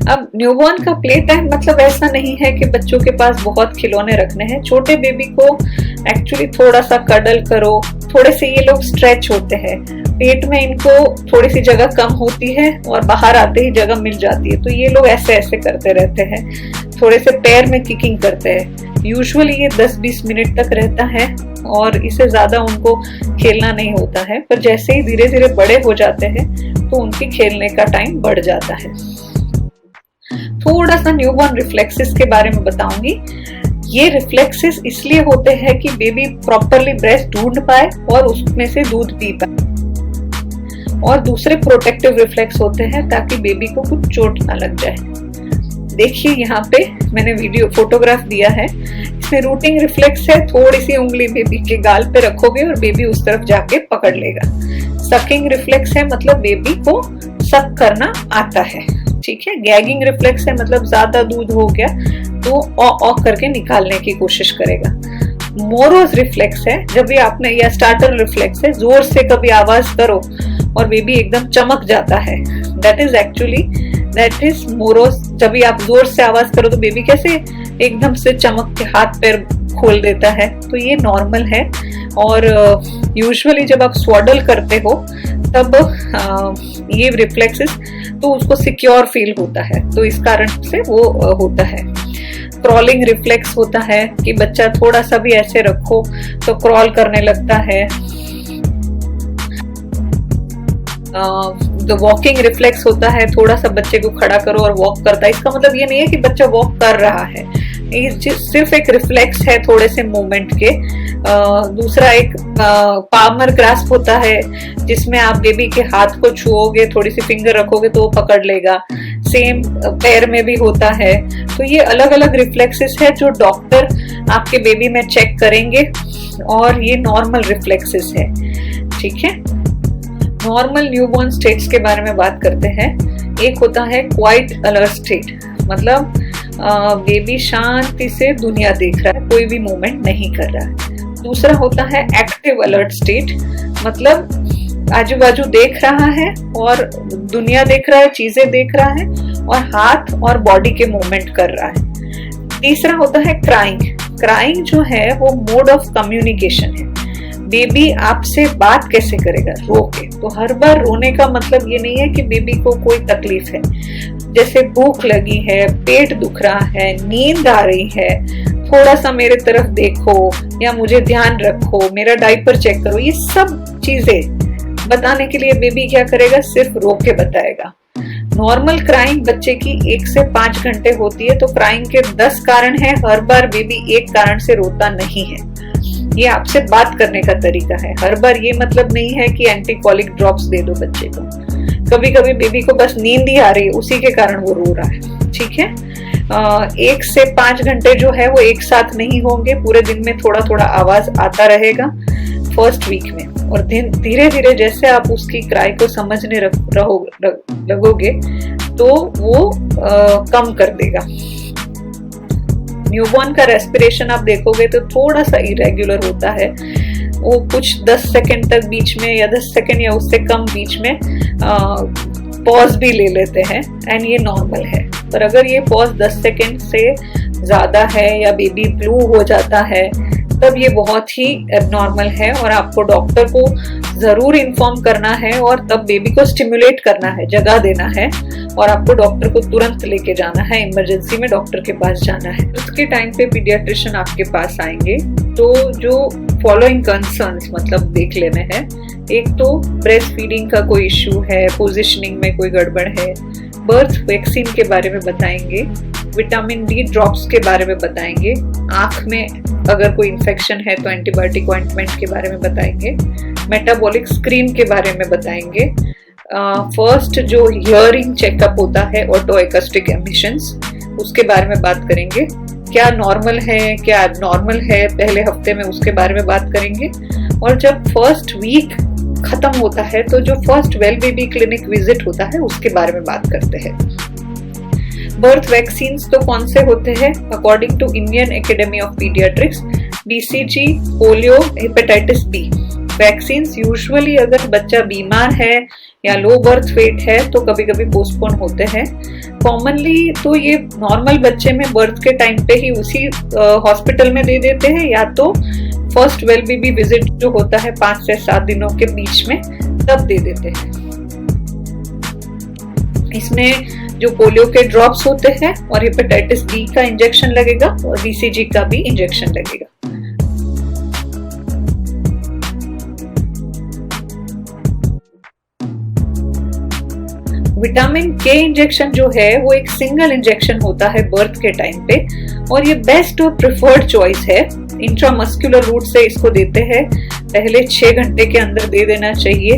अब न्यूबॉर्न का प्ले टाइम मतलब ऐसा नहीं है कि बच्चों के पास बहुत खिलौने रखने हैं। छोटे बेबी को एक्चुअली थोड़ा सा कडल करो, थोड़े से ये लोग स्ट्रेच होते हैं, पेट में इनको थोड़ी सी जगह कम होती है और बाहर आते ही जगह मिल जाती है, तो ये लोग ऐसे ऐसे करते रहते हैं, थोड़े से पैर में किकिंग करते हैं। यूजुअली ये 10-20 मिनट तक रहता है और इससे ज्यादा उनको खेलना नहीं होता है। पर जैसे ही धीरे धीरे बड़े हो जाते हैं तो उनकी खेलने का टाइम बढ़ जाता है। थोड़ा सा न्यूबॉर्न रिफ्लेक्सेस के बारे में बताऊंगी। ये रिफ्लेक्सेस इसलिए होते हैं कि बेबी प्रॉपरली ब्रेस्ट ढूंढ पाए और उसमें से दूध पी पाए। और दूसरे प्रोटेक्टिव रिफ्लेक्स होते हैं ताकि बेबी को कुछ चोट ना लग जाए। देखिए यहाँ पे मैंने वीडियो फोटोग्राफ दिया है, इसमें रूटिंग रिफ्लेक्स है। थोड़ी सी उंगली बेबी के गाल पे रखोगे और बेबी उस तरफ जाके पकड़ लेगा। सकिंग रिफ्लेक्स है, मतलब बेबी को सक करना आता है, ठीक है। गैगिंग रिफ्लेक्स है, मतलब ज्यादा दूध हो गया तो ऑ करके निकालने की कोशिश करेगा। मोरोज रिफ्लेक्स है, जब भी आपने, या स्टार्टर रिफ्लेक्स है, जोर से कभी आवाज करो और बेबी एकदम चमक जाता है, दैट इज मोरोज। जब भी आप जोर से आवाज करो तो बेबी कैसे एकदम से चमक के हाथ पैर खोल देता है, तो ये नॉर्मल है। और यूजुअली जब आप स्वॉडल करते हो तब ये रिफ्लेक्सेस, तो उसको सिक्योर फील होता है, तो इस कारण से वो होता है। क्रॉलिंग रिफ्लेक्स होता है कि बच्चा थोड़ा सा भी ऐसे रखो तो क्रॉल करने लगता है। तो वॉकिंग रिफ्लेक्स होता है, थोड़ा सा बच्चे को खड़ा करो और वॉक करता है। इसका मतलब ये नहीं है कि बच्चा वॉक कर रहा है, ये सिर्फ एक रिफ्लेक्स है थोड़े से मूवमेंट के। दूसरा एक पामर ग्रास्प होता है, जिसमें आप बेबी के हाथ को छुओगे, थोड़ी सी फिंगर रखोगे तो वो पकड़ लेगा। सेम पैर में भी होता है। तो ये अलग अलग रिफ्लेक्सेस है जो डॉक्टर आपके बेबी में चेक करेंगे और ये नॉर्मल रिफ्लेक्सेस है। ठीक है, नॉर्मल न्यूबॉर्न स्टेट्स के बारे में बात करते हैं। एक होता है क्वाइट अलर्ट स्टेट, मतलब बेबी शांति से दुनिया देख रहा है, कोई भी मूवमेंट नहीं कर रहा है। दूसरा होता है एक्टिव अलर्ट स्टेट, मतलब आजू बाजू देख रहा है और दुनिया देख रहा है, चीजें देख रहा है और हाथ और बॉडी के मूवमेंट कर रहा है। तीसरा होता है क्राइंग। क्राइंग जो है वो मोड ऑफ कम्युनिकेशन है। बेबी आपसे बात कैसे करेगा? रो के। तो हर बार रोने का मतलब ये नहीं है कि बेबी को कोई तकलीफ है, जैसे भूख लगी है, पेट दुख रहा है, नींद आ रही है, थोड़ा सा मेरे तरफ देखो या मुझे ध्यान रखो, मेरा डायपर चेक करो, ये सब चीजें बताने के लिए बेबी क्या करेगा? सिर्फ रो के बताएगा। नॉर्मल क्राइंग बच्चे की 1 से 5 घंटे होती है, तो क्राइंग के 10 कारण है, हर बार बेबी एक कारण से रोता नहीं है। ये आपसे बात करने का तरीका है। हर बार ये मतलब नहीं है कि एंटीकॉलिक ड्रॉप्स दे दो बच्चे को। कभी कभी बेबी को बस नींद ही आ रही है, उसी के कारण वो रो रहा है। ठीक है, 1 से 5 घंटे जो है वो एक साथ नहीं होंगे, पूरे दिन में थोड़ा थोड़ा आवाज आता रहेगा फर्स्ट वीक में, और धीरे धीरे जैसे आप उसकी क्राई को समझने लगोगे तो वो कम कर देगा। न्यूबॉर्न का रेस्पिरेशन आप देखोगे तो थोड़ा सा इरेगुलर होता है, वो कुछ 10 सेकंड तक बीच में या 10 सेकंड या उससे कम बीच में पॉज भी ले लेते हैं, एंड ये नॉर्मल है। पर अगर ये पॉज 10 सेकंड से ज्यादा है या बेबी ब्लू हो जाता है, तब ये बहुत ही एबनॉर्मल है और आपको डॉक्टर को जरूर इन्फॉर्म करना है और तब बेबी को स्टिमुलेट करना है, जगह देना है और आपको डॉक्टर को तुरंत लेके जाना है, इमरजेंसी में डॉक्टर के पास जाना है। उसके टाइम पे पीडियाट्रिशियन आपके पास आएंगे तो जो फॉलोइंग कंसर्न्स मतलब देख लेने हैं। एक तो ब्रेस्ट फीडिंग का कोई इश्यू है, पोजिशनिंग में कोई गड़बड़ है, बर्थ वैक्सीन के बारे में बताएंगे, विटामिन डी ड्रॉप्स के बारे में बताएंगे, आंख में अगर कोई इन्फेक्शन है तो एंटीबायोटिक ऑइंटमेंट के बारे में बताएंगे, मेटाबॉलिक स्क्रीन के बारे में बताएंगे, फर्स्ट जो हियरिंग चेकअप होता है ऑटो एकस्टिक एमिशंस, उसके बारे में बात करेंगे, क्या नॉर्मल है क्या एबनॉर्मल है पहले हफ्ते में, उसके बारे में बात करेंगे। और जब फर्स्ट वीक खत्म होता है तो जो first well baby clinic visit होता है उसके बारे में बात करते हैं। बर्थ वैक्सीन्स तो कौन से होते हैं? According to Indian Academy of Pediatrics, BCG, polio, hepatitis B. Vaccines usually अगर बच्चा बीमार है या लो बर्थ वेट है तो कभी कभी पोस्टपोन होते हैं। कॉमनली तो ये नॉर्मल बच्चे में बर्थ के टाइम पे ही उसी हॉस्पिटल में दे देते हैं, या तो फर्स्ट वेल बेबी विजिट जो होता है 5 से 7 दिनों के बीच में, तब दे देते हैं। इसमें जो पोलियो के ड्रॉप्स होते हैं और हेपेटाइटिस बी का इंजेक्शन लगेगा और बीसीजी का भी इंजेक्शन लगेगा। विटामिन के इंजेक्शन जो है वो एक सिंगल इंजेक्शन होता है बर्थ के टाइम पे, और ये बेस्ट और प्रिफर्ड चॉइस है। इंट्रामस्कुलर रूट से इसको देते हैं, पहले 6 घंटे के अंदर दे देना चाहिए।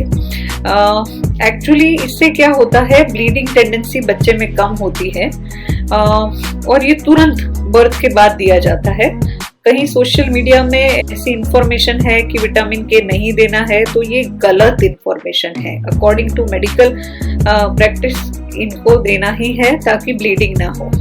एक्चुअली इससे क्या होता है, ब्लीडिंग टेंडेंसी बच्चे में कम होती है और ये तुरंत बर्थ के बाद दिया जाता है। कहीं सोशल मीडिया में ऐसी इंफॉर्मेशन है कि विटामिन के नहीं देना है, तो ये गलत इंफॉर्मेशन है। अकॉर्डिंग टू मेडिकल प्रैक्टिस इनको देना ही है ताकि ब्लीडिंग ना हो।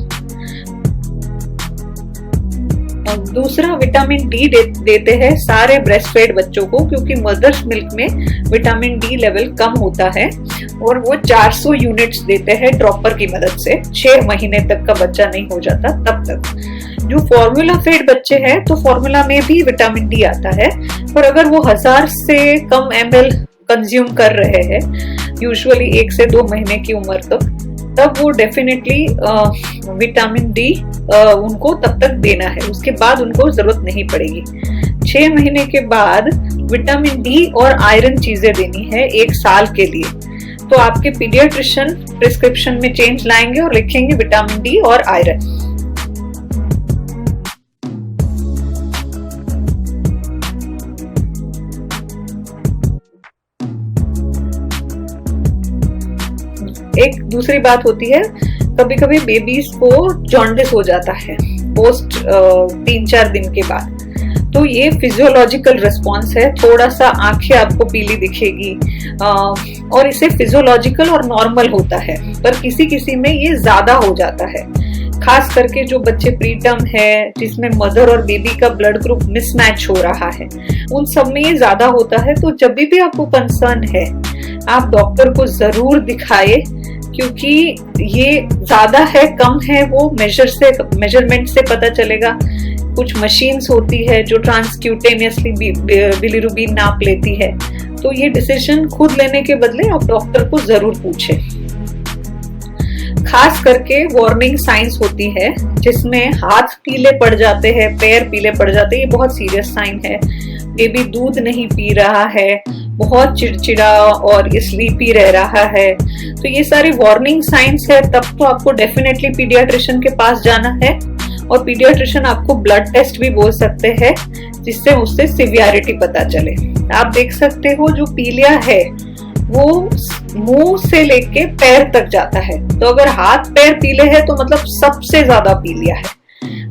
दूसरा विटामिन डी देते हैं सारे ब्रेस्ट फेड बच्चों को, क्योंकि मदर्स मिल्क में विटामिन डी लेवल कम होता है और वो 400 यूनिट्स देते हैं ड्रॉपर की मदद से। 6 महीने तक का बच्चा नहीं हो जाता तब तक। जो फॉर्मूला फेड बच्चे हैं तो फॉर्मूला में भी विटामिन डी आता है, पर अगर वो 1000 से कम ml कंज्यूम कर रहे हैं यूजुअली 1 से 2 महीने की उम्र तक, तब वो डेफिनेटली विटामिन डी उनको तब तक देना है, उसके बाद उनको जरूरत नहीं पड़ेगी। 6 महीने के बाद विटामिन डी और आयरन चीजें देनी है 1 साल के लिए। तो आपके पीडियाट्रिशियन प्रिस्क्रिप्शन में चेंज लाएंगे और लिखेंगे विटामिन डी और आयरन। एक दूसरी बात होती है कभी कभी बेबीज को जॉन्डिस हो जाता है पोस्ट 3-4 दिन के बाद। तो ये फिजियोलॉजिकल रिस्पॉन्स है, थोड़ा सा आंखें आपको पीली दिखेगी और इसे फिजियोलॉजिकल और नॉर्मल होता है, पर किसी किसी में ये ज्यादा हो जाता है। खास करके जो बच्चे प्रीटर्म है, जिसमें मदर और बेबी का ब्लड ग्रुप मिसमैच हो रहा है, उन सब में ये ज्यादा होता है। तो जब भी आपको कंसर्न है आप डॉक्टर को जरूर दिखाए, क्योंकि ये ज्यादा है कम है वो मेजरमेंट से पता चलेगा। कुछ मशीन्स होती है जो ट्रांसक्यूटेनियसली बिलीरुबिन नाप लेती है। तो ये डिसीजन खुद लेने के बदले आप डॉक्टर को जरूर पूछें। खास करके वार्निंग साइंस होती है जिसमें हाथ पीले पड़ जाते हैं, पैर पीले पड़ जाते हैं, ये बहुत सीरियस साइन है। बेबी दूध नहीं पी रहा है, बहुत चिड़चिड़ा और स्लीपी रह रहा है, तो ये सारी वार्निंग साइंस है। तब तो आपको डेफिनेटली पीडियाट्रिशियन के पास जाना है, और पीडियाट्रिशियन आपको ब्लड टेस्ट भी बोल सकते हैं जिससे उससे सिवियरिटी पता चले। आप देख सकते हो जो पीलिया है वो मुंह से लेके पैर तक जाता है, तो अगर हाथ पैर पीले हैं तो मतलब सबसे ज्यादा पीलिया है।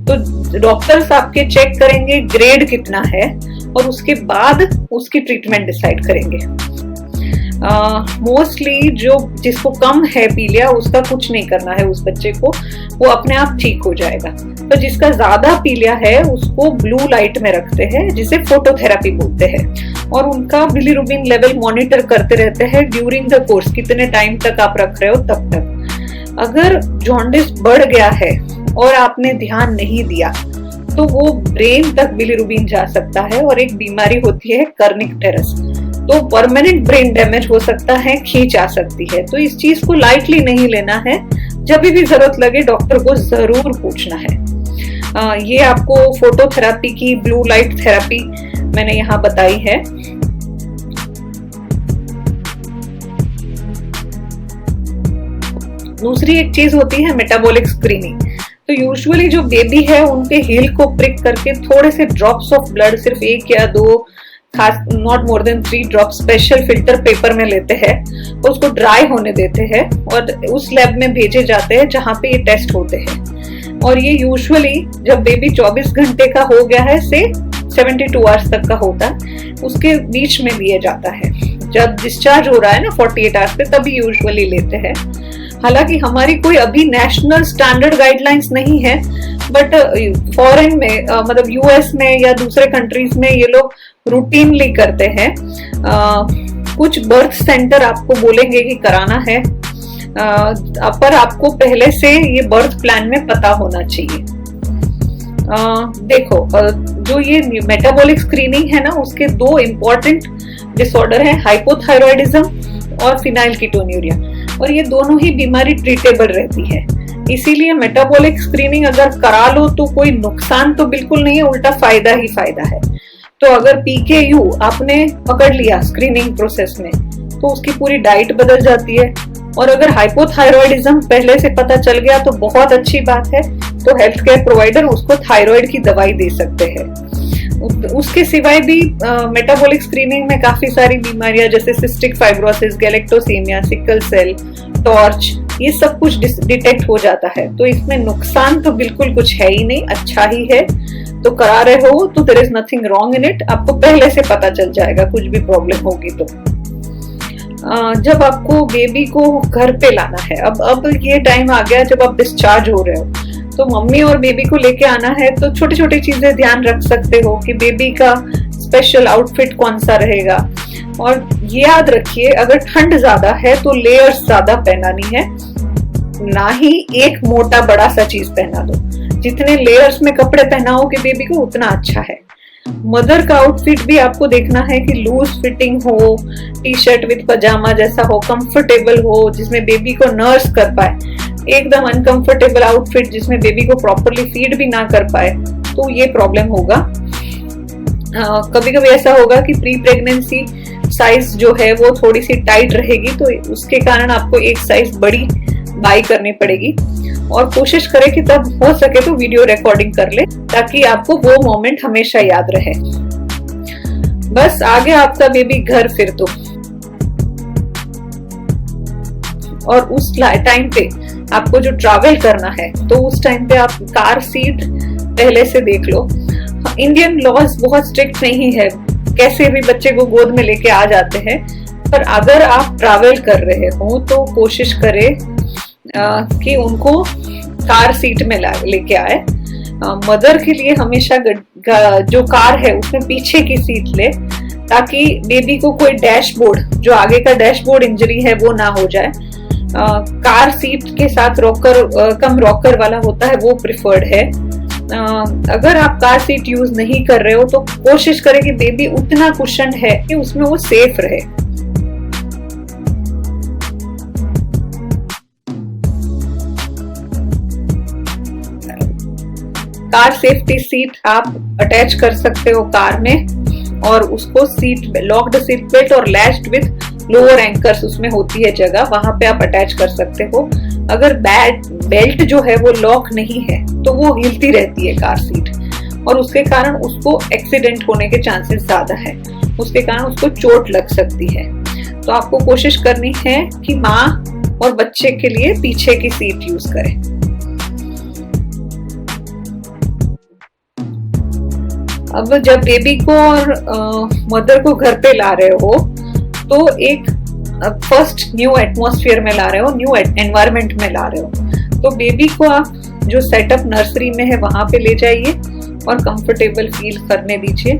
तो डॉक्टर्स आपके चेक करेंगे ग्रेड कितना है और उसके बाद उसकी ट्रीटमेंट डिसाइड करेंगे। मोस्टली जो जिसको कम है पीलिया उसका कुछ नहीं करना है, उस बच्चे को वो अपने आप ठीक हो जाएगा। तो जिसका ज्यादा पीलिया है उसको ब्लू लाइट में रखते हैं जिसे फोटोथेरेपी बोलते हैं, और उनका बिलीरुबिन लेवल मॉनिटर करते रहते हैं ड्यूरिंग द कोर्स, कितने टाइम तक आप रख रहे हो तब तक। अगर जॉन्डिस बढ़ गया है और आपने ध्यान नहीं दिया तो वो ब्रेन तक बिलीरुबिन जा सकता है, और एक बीमारी होती है कर्निक-टेरस, तो परमानेंट ब्रेन डैमेज हो सकता है, खींच आ सकती है। तो इस चीज को लाइटली नहीं लेना है, जब भी जरूरत लगे डॉक्टर को जरूर पूछना है। ये आपको फोटोथेरेपी की ब्लू लाइट थेरेपी मैंने यहाँ बताई है। दूसरी एक चीज होती है मेटाबॉलिक स्क्रीनिंग। तो यूजुअली जो बेबी है उनके हील को प्रिक करके थोड़े से ड्रॉप्स ऑफ ब्लड, सिर्फ 1 या 2, खास not more than 3 drop special filter paper में लेते हैं, उसको ड्राई होने देते हैं और उस लैब में भेजे जाते हैं जहां पे ये टेस्ट होते हैं। और ये यूजुअली जब बेबी 24 घंटे का हो गया है से 72 आवर्स तक का होता है, उसके बीच में लिए जाता है। जब डिस्चार्ज हो रहा है ना 48 आवर्स पे, तभी यूजुअली लेते हैं। हालांकि हमारी कोई अभी नेशनल स्टैंडर्ड गाइडलाइंस नहीं है, बट फॉरेन में मतलब यूएस में या दूसरे कंट्रीज में ये लोग रूटीनली करते हैं। कुछ बर्थ सेंटर आपको बोलेंगे कि कराना है, पर आपको पहले से ये बर्थ प्लान में पता होना चाहिए। देखो जो ये मेटाबॉलिक स्क्रीनिंग है ना, उसके 2 इम्पोर्टेंट डिसऑर्डर है, हाइपोथायरॉयडिज्म और फिनाइलकीटोन्यूरिया, और ये दोनों ही बीमारी ट्रीटेबल रहती है। इसीलिए मेटाबॉलिक स्क्रीनिंग अगर करा लो तो कोई नुकसान तो बिल्कुल नहीं है, उल्टा फायदा ही फायदा है। तो अगर PKU आपने पकड़ लिया स्क्रीनिंग प्रोसेस में तो उसकी पूरी डाइट बदल जाती है, और अगर हाइपोथायरॉयडिज्म पहले से पता चल गया तो बहुत अच्छी बात है, तो हेल्थ केयर प्रोवाइडर उसको थायराइड की दवाई दे सकते हैं। उसके सिवाय भी मेटाबॉलिक स्क्रीनिंग में काफी सारी बीमारियां जैसे cystic fibrosis, galactosaemia, sickle cell, TORCH, ये सब कुछ डिटेक्ट हो जाता है। तो इसमें नुकसान तो बिल्कुल कुछ है ही नहीं, अच्छा ही है। तो करा रहे हो तो there is nothing wrong in it, आपको पहले से पता चल जाएगा कुछ भी प्रॉब्लम होगी तो। जब आपको बेबी को घर पे लाना है, अब ये टाइम आ गया जब आप डिस्चार्ज हो रहे हो, तो मम्मी और बेबी को लेके आना है, तो छोटी छोटी चीजें ध्यान रख सकते हो कि बेबी का स्पेशल आउटफिट कौन सा रहेगा। और याद रखिए अगर ठंड ज्यादा है तो लेयर्स ज्यादा पहनानी है, ना ही एक मोटा बड़ा सा चीज पहना दो। जितने लेयर्स में कपड़े पहनाओगे बेबी को उतना अच्छा है। मदर का आउटफिट भी आपको देखना है कि लूज फिटिंग हो, टी शर्ट विद पजामा जैसा हो, कंफर्टेबल हो, जिसमें बेबी को नर्स कर पाए। एकदम अनकंफर्टेबल आउटफिट जिसमें बेबी को प्रॉपरली फीड भी ना कर पाए तो ये प्रॉब्लम होगा। कभी कभी ऐसा होगा कि प्री प्रेगनेंसी साइज जो है वो थोड़ी सी टाइट रहेगी, तो उसके कारण आपको एक साइज बड़ी बाई करनी पड़ेगी। और कोशिश करें कि तब हो सके तो वीडियो रिकॉर्डिंग कर ले ताकि आपको वो मोमेंट हमेशा याद रहे। बस आ गया आपका बेबी घर फिर तो, और उस टाइम पे आपको जो ट्रैवल करना है तो उस टाइम पे आप कार सीट पहले से देख लो। इंडियन लॉज बहुत स्ट्रिक्ट नहीं है, कैसे भी बच्चे को गोद में लेके आ जाते हैं, पर अगर आप ट्रैवल कर रहे हो तो कोशिश करें कि उनको कार सीट में लेके आए। मदर के लिए हमेशा जो कार है उसमें पीछे की सीट ले, ताकि बेबी को कोई डैशबोर्ड, जो आगे का डैशबोर्ड इंजरी है वो ना हो जाए। कार सीट के साथ रॉकर, कम रॉकर वाला होता है, वो प्रिफर्ड है। अगर आप कार सीट यूज नहीं कर रहे हो तो कोशिश करें कि बेबी उतना कुशन है कि उसमें वो सेफ रहे। कार सेफ्टी सीट आप अटैच कर सकते हो कार में, और उसको सीट लॉक्ड सीट बेल्ट और लैश्ड विद लोअर एंकर्स उसमें होती है जगह, वहां पे आप अटैच कर सकते हो। अगर बेल्ट जो है वो लॉक नहीं है तो वो हिलती रहती है कार सीट, और उसके कारण उसको एक्सीडेंट होने के चांसेस ज्यादा है, उसके कारण उसको चोट लग सकती है। तो आपको कोशिश करनी है कि माँ और बच्चे के लिए पीछे की सीट यूज करें। अब जब बेबी को और मदर को घर पे ला रहे हो तो एक फर्स्ट न्यू एटमॉस्फेयर में ला रहे हो, न्यू एनवायरनमेंट में ला रहे हो, तो बेबी को आप जो सेटअप नर्सरी में है वहां पे ले जाइए और कंफर्टेबल फील करने दीजिए।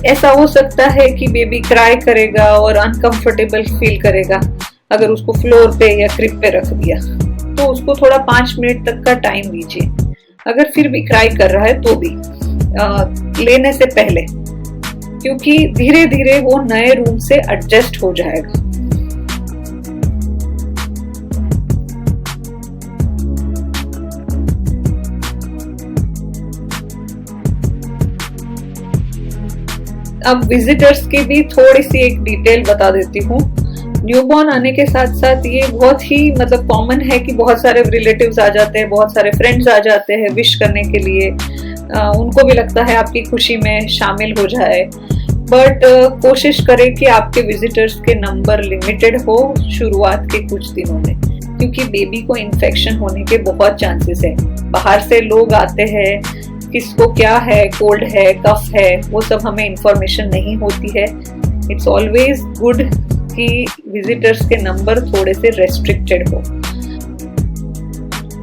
ऐसा हो सकता है कि बेबी क्राई करेगा और अनकंफर्टेबल फील करेगा अगर उसको फ्लोर पे या क्रिब पे रख दिया, तो उसको थोड़ा 5 मिनट तक का टाइम दीजिए। अगर फिर भी क्राई कर रहा है तो भी लेने से पहले, क्योंकि धीरे धीरे वो नए रूम से एडजस्ट हो जाएगा। अब विजिटर्स की भी थोड़ी सी एक डिटेल बता देती हूँ। न्यूबॉर्न आने के साथ साथ ये बहुत ही मतलब कॉमन है कि बहुत सारे रिलेटिव्स आ जाते हैं, बहुत सारे फ्रेंड्स आ जाते हैं विश करने के लिए। उनको भी लगता है आपकी खुशी में शामिल हो जाए, बट कोशिश करें कि आपके विजिटर्स के नंबर लिमिटेड हो शुरुआत के कुछ दिनों में, क्योंकि बेबी को इन्फेक्शन होने के बहुत चांसेस है। बाहर से लोग आते हैं, किसको क्या है, कोल्ड है, कफ है, वो सब हमें इंफॉर्मेशन नहीं होती है। इट्स ऑलवेज गुड कि विजिटर्स के नंबर थोड़े से रेस्ट्रिक्टेड हो।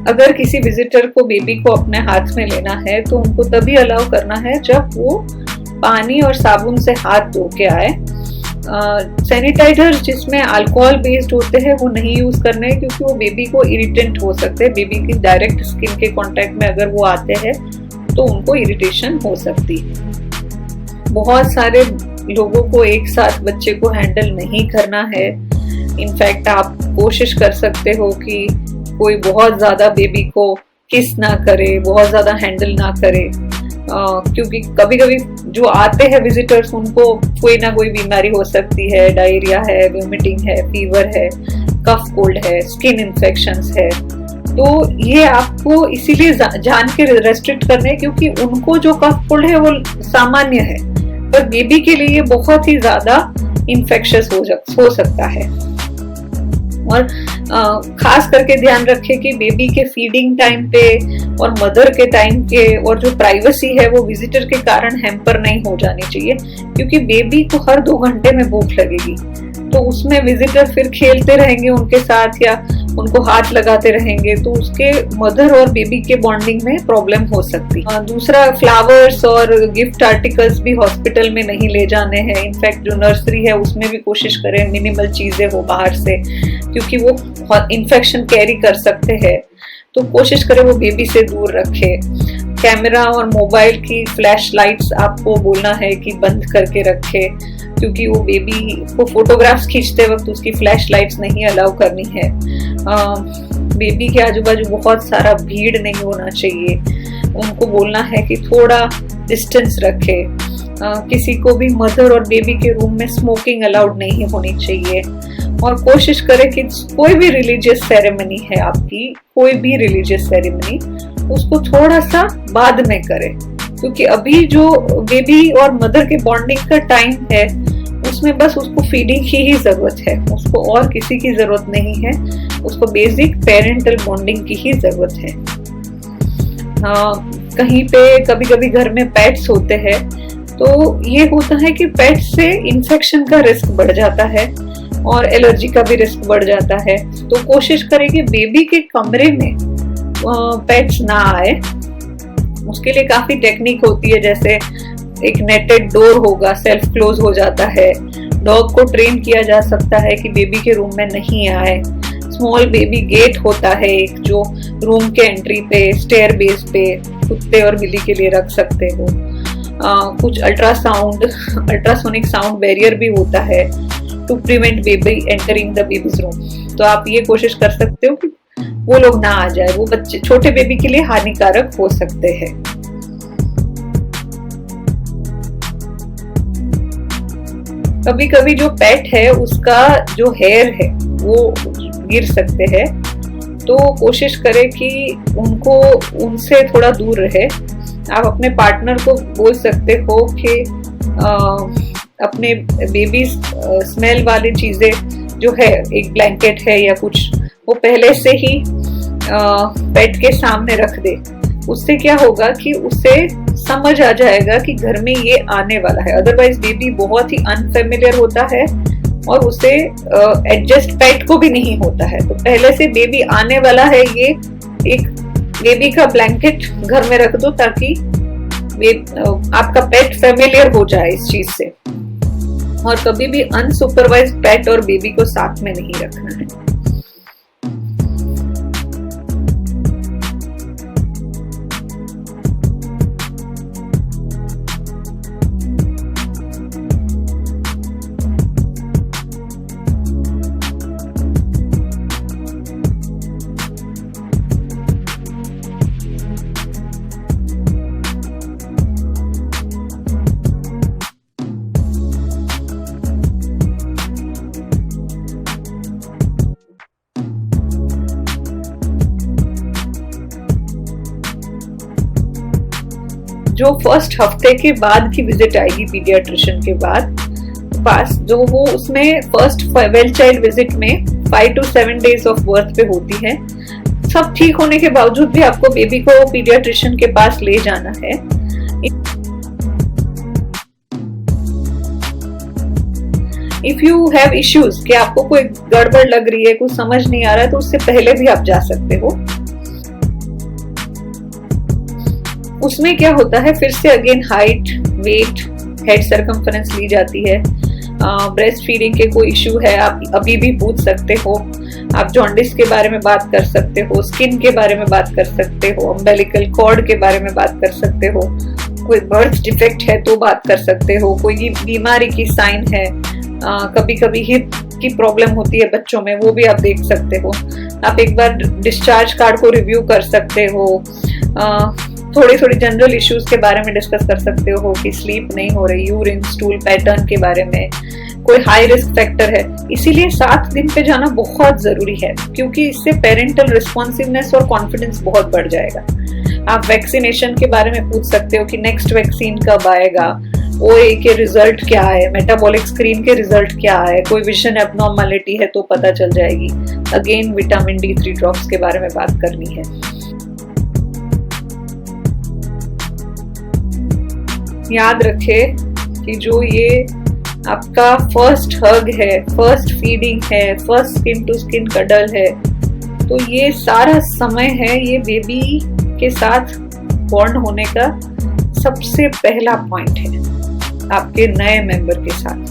अगर किसी विजिटर को बेबी को अपने हाथ में लेना है तो उनको तभी अलाउ करना है जब वो पानी और साबुन से हाथ धो के आए। सैनिटाइजर जिसमें अल्कोहल बेस्ड होते हैं वो नहीं यूज करने, क्योंकि वो बेबी को इरिटेंट हो सकते हैं। बेबी की डायरेक्ट स्किन के कांटेक्ट में अगर वो आते हैं तो उनको इरिटेशन हो सकती है। बहुत सारे लोगों को एक साथ बच्चे को हैंडल नहीं करना है। इनफैक्ट आप कोशिश कर सकते हो कि कोई बहुत ज्यादा बेबी को किस ना करे, बहुत ज्यादा हैंडल ना करे, क्योंकि कभी कभी जो आते हैं विजिटर्स उनको कोई ना कोई बीमारी हो सकती है, डायरिया है, वोमिटिंग है, फीवर है, कफ कोल्ड है, स्किन इन्फेक्शंस है। तो ये आपको इसीलिए जान के रेस्ट्रिक्ट करने, क्योंकि उनको जो कफ कोल्ड है वो सामान्य है, पर बेबी के लिए बहुत ही ज्यादा इन्फेक्शस हो सकता है। और खास करके ध्यान रखें कि बेबी के फीडिंग टाइम पे और मदर के टाइम के और जो प्राइवेसी है वो विजिटर के कारण हैम्पर नहीं हो जानी चाहिए, क्योंकि बेबी को हर 2 घंटे में भूख लगेगी, तो उसमें विजिटर फिर खेलते रहेंगे उनके साथ या उनको हाथ लगाते रहेंगे, तो उसके मदर और बेबी के बॉन्डिंग में प्रॉब्लम हो सकती है। दूसरा, फ्लावर्स और गिफ्ट आर्टिकल्स भी हॉस्पिटल में नहीं ले जाने हैं। इनफैक्ट जो नर्सरी है उसमें भी कोशिश करें मिनिमल चीजें हो बाहर से, क्योंकि वो इन्फेक्शन कैरी कर सकते हैं, तो कोशिश करें वो बेबी से दूर रखे। कैमरा और मोबाइल की फ्लैश लाइट्स आपको बोलना है कि बंद करके रखे, क्योंकि वो बेबी को फोटोग्राफ्स खींचते वक्त उसकी फ्लैश लाइट्स नहीं अलाउ करनी है। बेबी के आजू बाजू बहुत सारा भीड़ नहीं होना चाहिए। उनको बोलना है कि थोड़ा डिस्टेंस रखे। किसी को भी मदर और बेबी के रूम में स्मोकिंग अलाउड नहीं होनी चाहिए। और कोशिश करें कि कोई भी रिलीजियस सेरेमनी है आपकी, कोई भी रिलीजियस सेरेमनी, उसको थोड़ा सा बाद में करें, क्योंकि अभी जो बेबी और मदर के बॉन्डिंग का टाइम है उसमें बस उसको फीडिंग की ही जरूरत है, उसको और किसी की जरूरत नहीं है, उसको बेसिक पेरेंटल बॉन्डिंग की ही जरूरत है। कहीं पे कभी कभी घर में पेट्स होते हैं तो ये होता है कि पेट्स से इन्फेक्शन का रिस्क बढ़ जाता है और एलर्जी का भी रिस्क बढ़ जाता है। तो कोशिश करें कि बेबी के कमरे में पेट्स ना आए। उसके लिए काफी टेक्निक होती है, जैसे एक नेटेड डोर होगा, सेल्फ क्लोज हो जाता है। डॉग को ट्रेन किया जा सकता है कि बेबी के रूम में नहीं आए। स्मॉल बेबी गेट होता है एक, जो रूम के एंट्री पे स्टेयर बेस पे कुत्ते और बिल्ली के लिए रख सकते हो। कुछ अल्ट्रासोनिक साउंड बैरियर भी होता है to prevent baby entering the baby's room. तो आप ये कोशिश कर सकते हो कि वो लोग ना आ जाए, वो बच्चे छोटे बेबी के लिए हानिकारक हो सकते हैं। कभी कभी जो पेट है उसका जो हेयर है वो गिर सकते हैं, तो कोशिश करें कि उनसे थोड़ा दूर रहे। आप अपने पार्टनर को बोल सकते हो कि अपने बेबी स्मेल वाली चीजें जो है, एक ब्लैंकेट है या कुछ, वो पहले से ही पेट के सामने रख दे। उससे क्या होगा कि उसे समझ आ जाएगा कि घर में ये आने वाला है। अदरवाइज बेबी बहुत ही अनफेमिलियर होता है और उसे एडजस्ट पेट को भी नहीं होता है। तो पहले से बेबी आने वाला है, ये एक बेबी का ब्लैंकेट घर में रख दो ताकि आपका पेट फेमिलियर हो जाए इस चीज से। और कभी भी अनसुपरवाइज्ड पेट और बेबी को साथ में नहीं रखना है। जो फर्स्ट हफ्ते के बाद की विजिट आएगी पीडियाट्रिशियन के पास, जो वो उसमें फर्स्ट वेल चाइल्ड विजिट में 5 to 7 days ऑफ बर्थ पे होती है। सब ठीक होने के बावजूद भी आपको बेबी को पीडियाट्रिशियन के पास ले जाना है। इफ यू हैव इश्यूज कि आपको कोई गड़बड़ लग रही है, कुछ समझ नहीं आ रहा है, तो उससे पहले भी आप जा सकते हो। उसमें क्या होता है, फिर से again height, weight, head circumference ली जाती है। ब्रेस्ट फीडिंग के कोई इश्यू है आप अभी भी पूछ सकते हो। आप जॉन्डिस के बारे में बात कर सकते हो, स्किन के बारे में बात कर सकते हो, अम्बेलिकल कॉर्ड के बारे में बात कर सकते हो, कोई बर्थ डिफेक्ट है तो बात कर सकते हो, कोई बीमारी की साइन है, कभी कभी हिप की प्रॉब्लम होती है बच्चों में, वो भी आप देख सकते हो। आप एक बार डिस्चार्ज कार्ड को रिव्यू कर सकते हो। थोड़ी जनरल इश्यूज के बारे में डिस्कस कर सकते हो कि स्लीप नहीं हो रही, यूरिन स्टूल पैटर्न के बारे में, कोई हाई रिस्क फैक्टर है। इसीलिए 7 दिन पे जाना बहुत जरूरी है, क्योंकि इससे पेरेंटल रिस्पॉन्सिवनेस और कॉन्फिडेंस बहुत बढ़ जाएगा। आप वैक्सीनेशन के बारे में पूछ सकते हो कि नेक्स्ट वैक्सीन कब आएगा, ओए के रिजल्ट क्या है, मेटाबॉलिक स्क्रीन के रिजल्ट क्या है, कोई विजन एब्नॉर्मलिटी है तो पता चल जाएगी। अगेन विटामिन D3 ड्रॉप्स के बारे में बात करनी है। याद रखे कि जो ये आपका फर्स्ट हग है, फर्स्ट फीडिंग है, first skin to skin cuddle है, तो ये सारा समय है ये बेबी के साथ बॉन्ड होने का सबसे पहला पॉइंट है आपके नए मेंबर के साथ।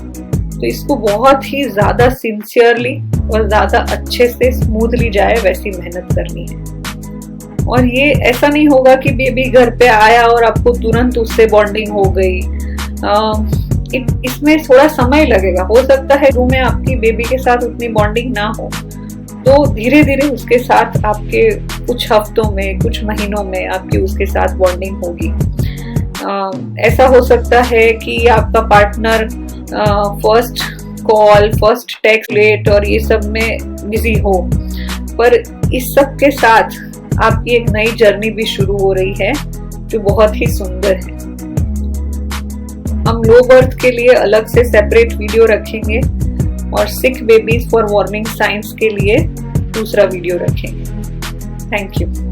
तो इसको बहुत ही ज्यादा सिंसियरली और ज्यादा अच्छे से स्मूथली जाए वैसी मेहनत करनी है। और ये ऐसा नहीं होगा कि बेबी घर पे आया और आपको तुरंत उससे बॉन्डिंग हो गई। इसमें थोड़ा समय लगेगा। हो सकता है रूम में आपकी बेबी के साथ उतनी बॉन्डिंग ना हो, तो धीरे धीरे उसके साथ आपके कुछ हफ्तों में, कुछ महीनों में आपकी उसके साथ बॉन्डिंग होगी। ऐसा हो सकता है कि आपका partner first call, first text late और ये सब में बिजी हो, पर इस सब के साथ आपकी एक नई जर्नी भी शुरू हो रही है जो बहुत ही सुंदर है। हम लो बर्थ के लिए अलग से सेपरेट वीडियो रखेंगे और सिक बेबीज फॉर वार्निंग साइंस के लिए दूसरा वीडियो रखेंगे। Thank you.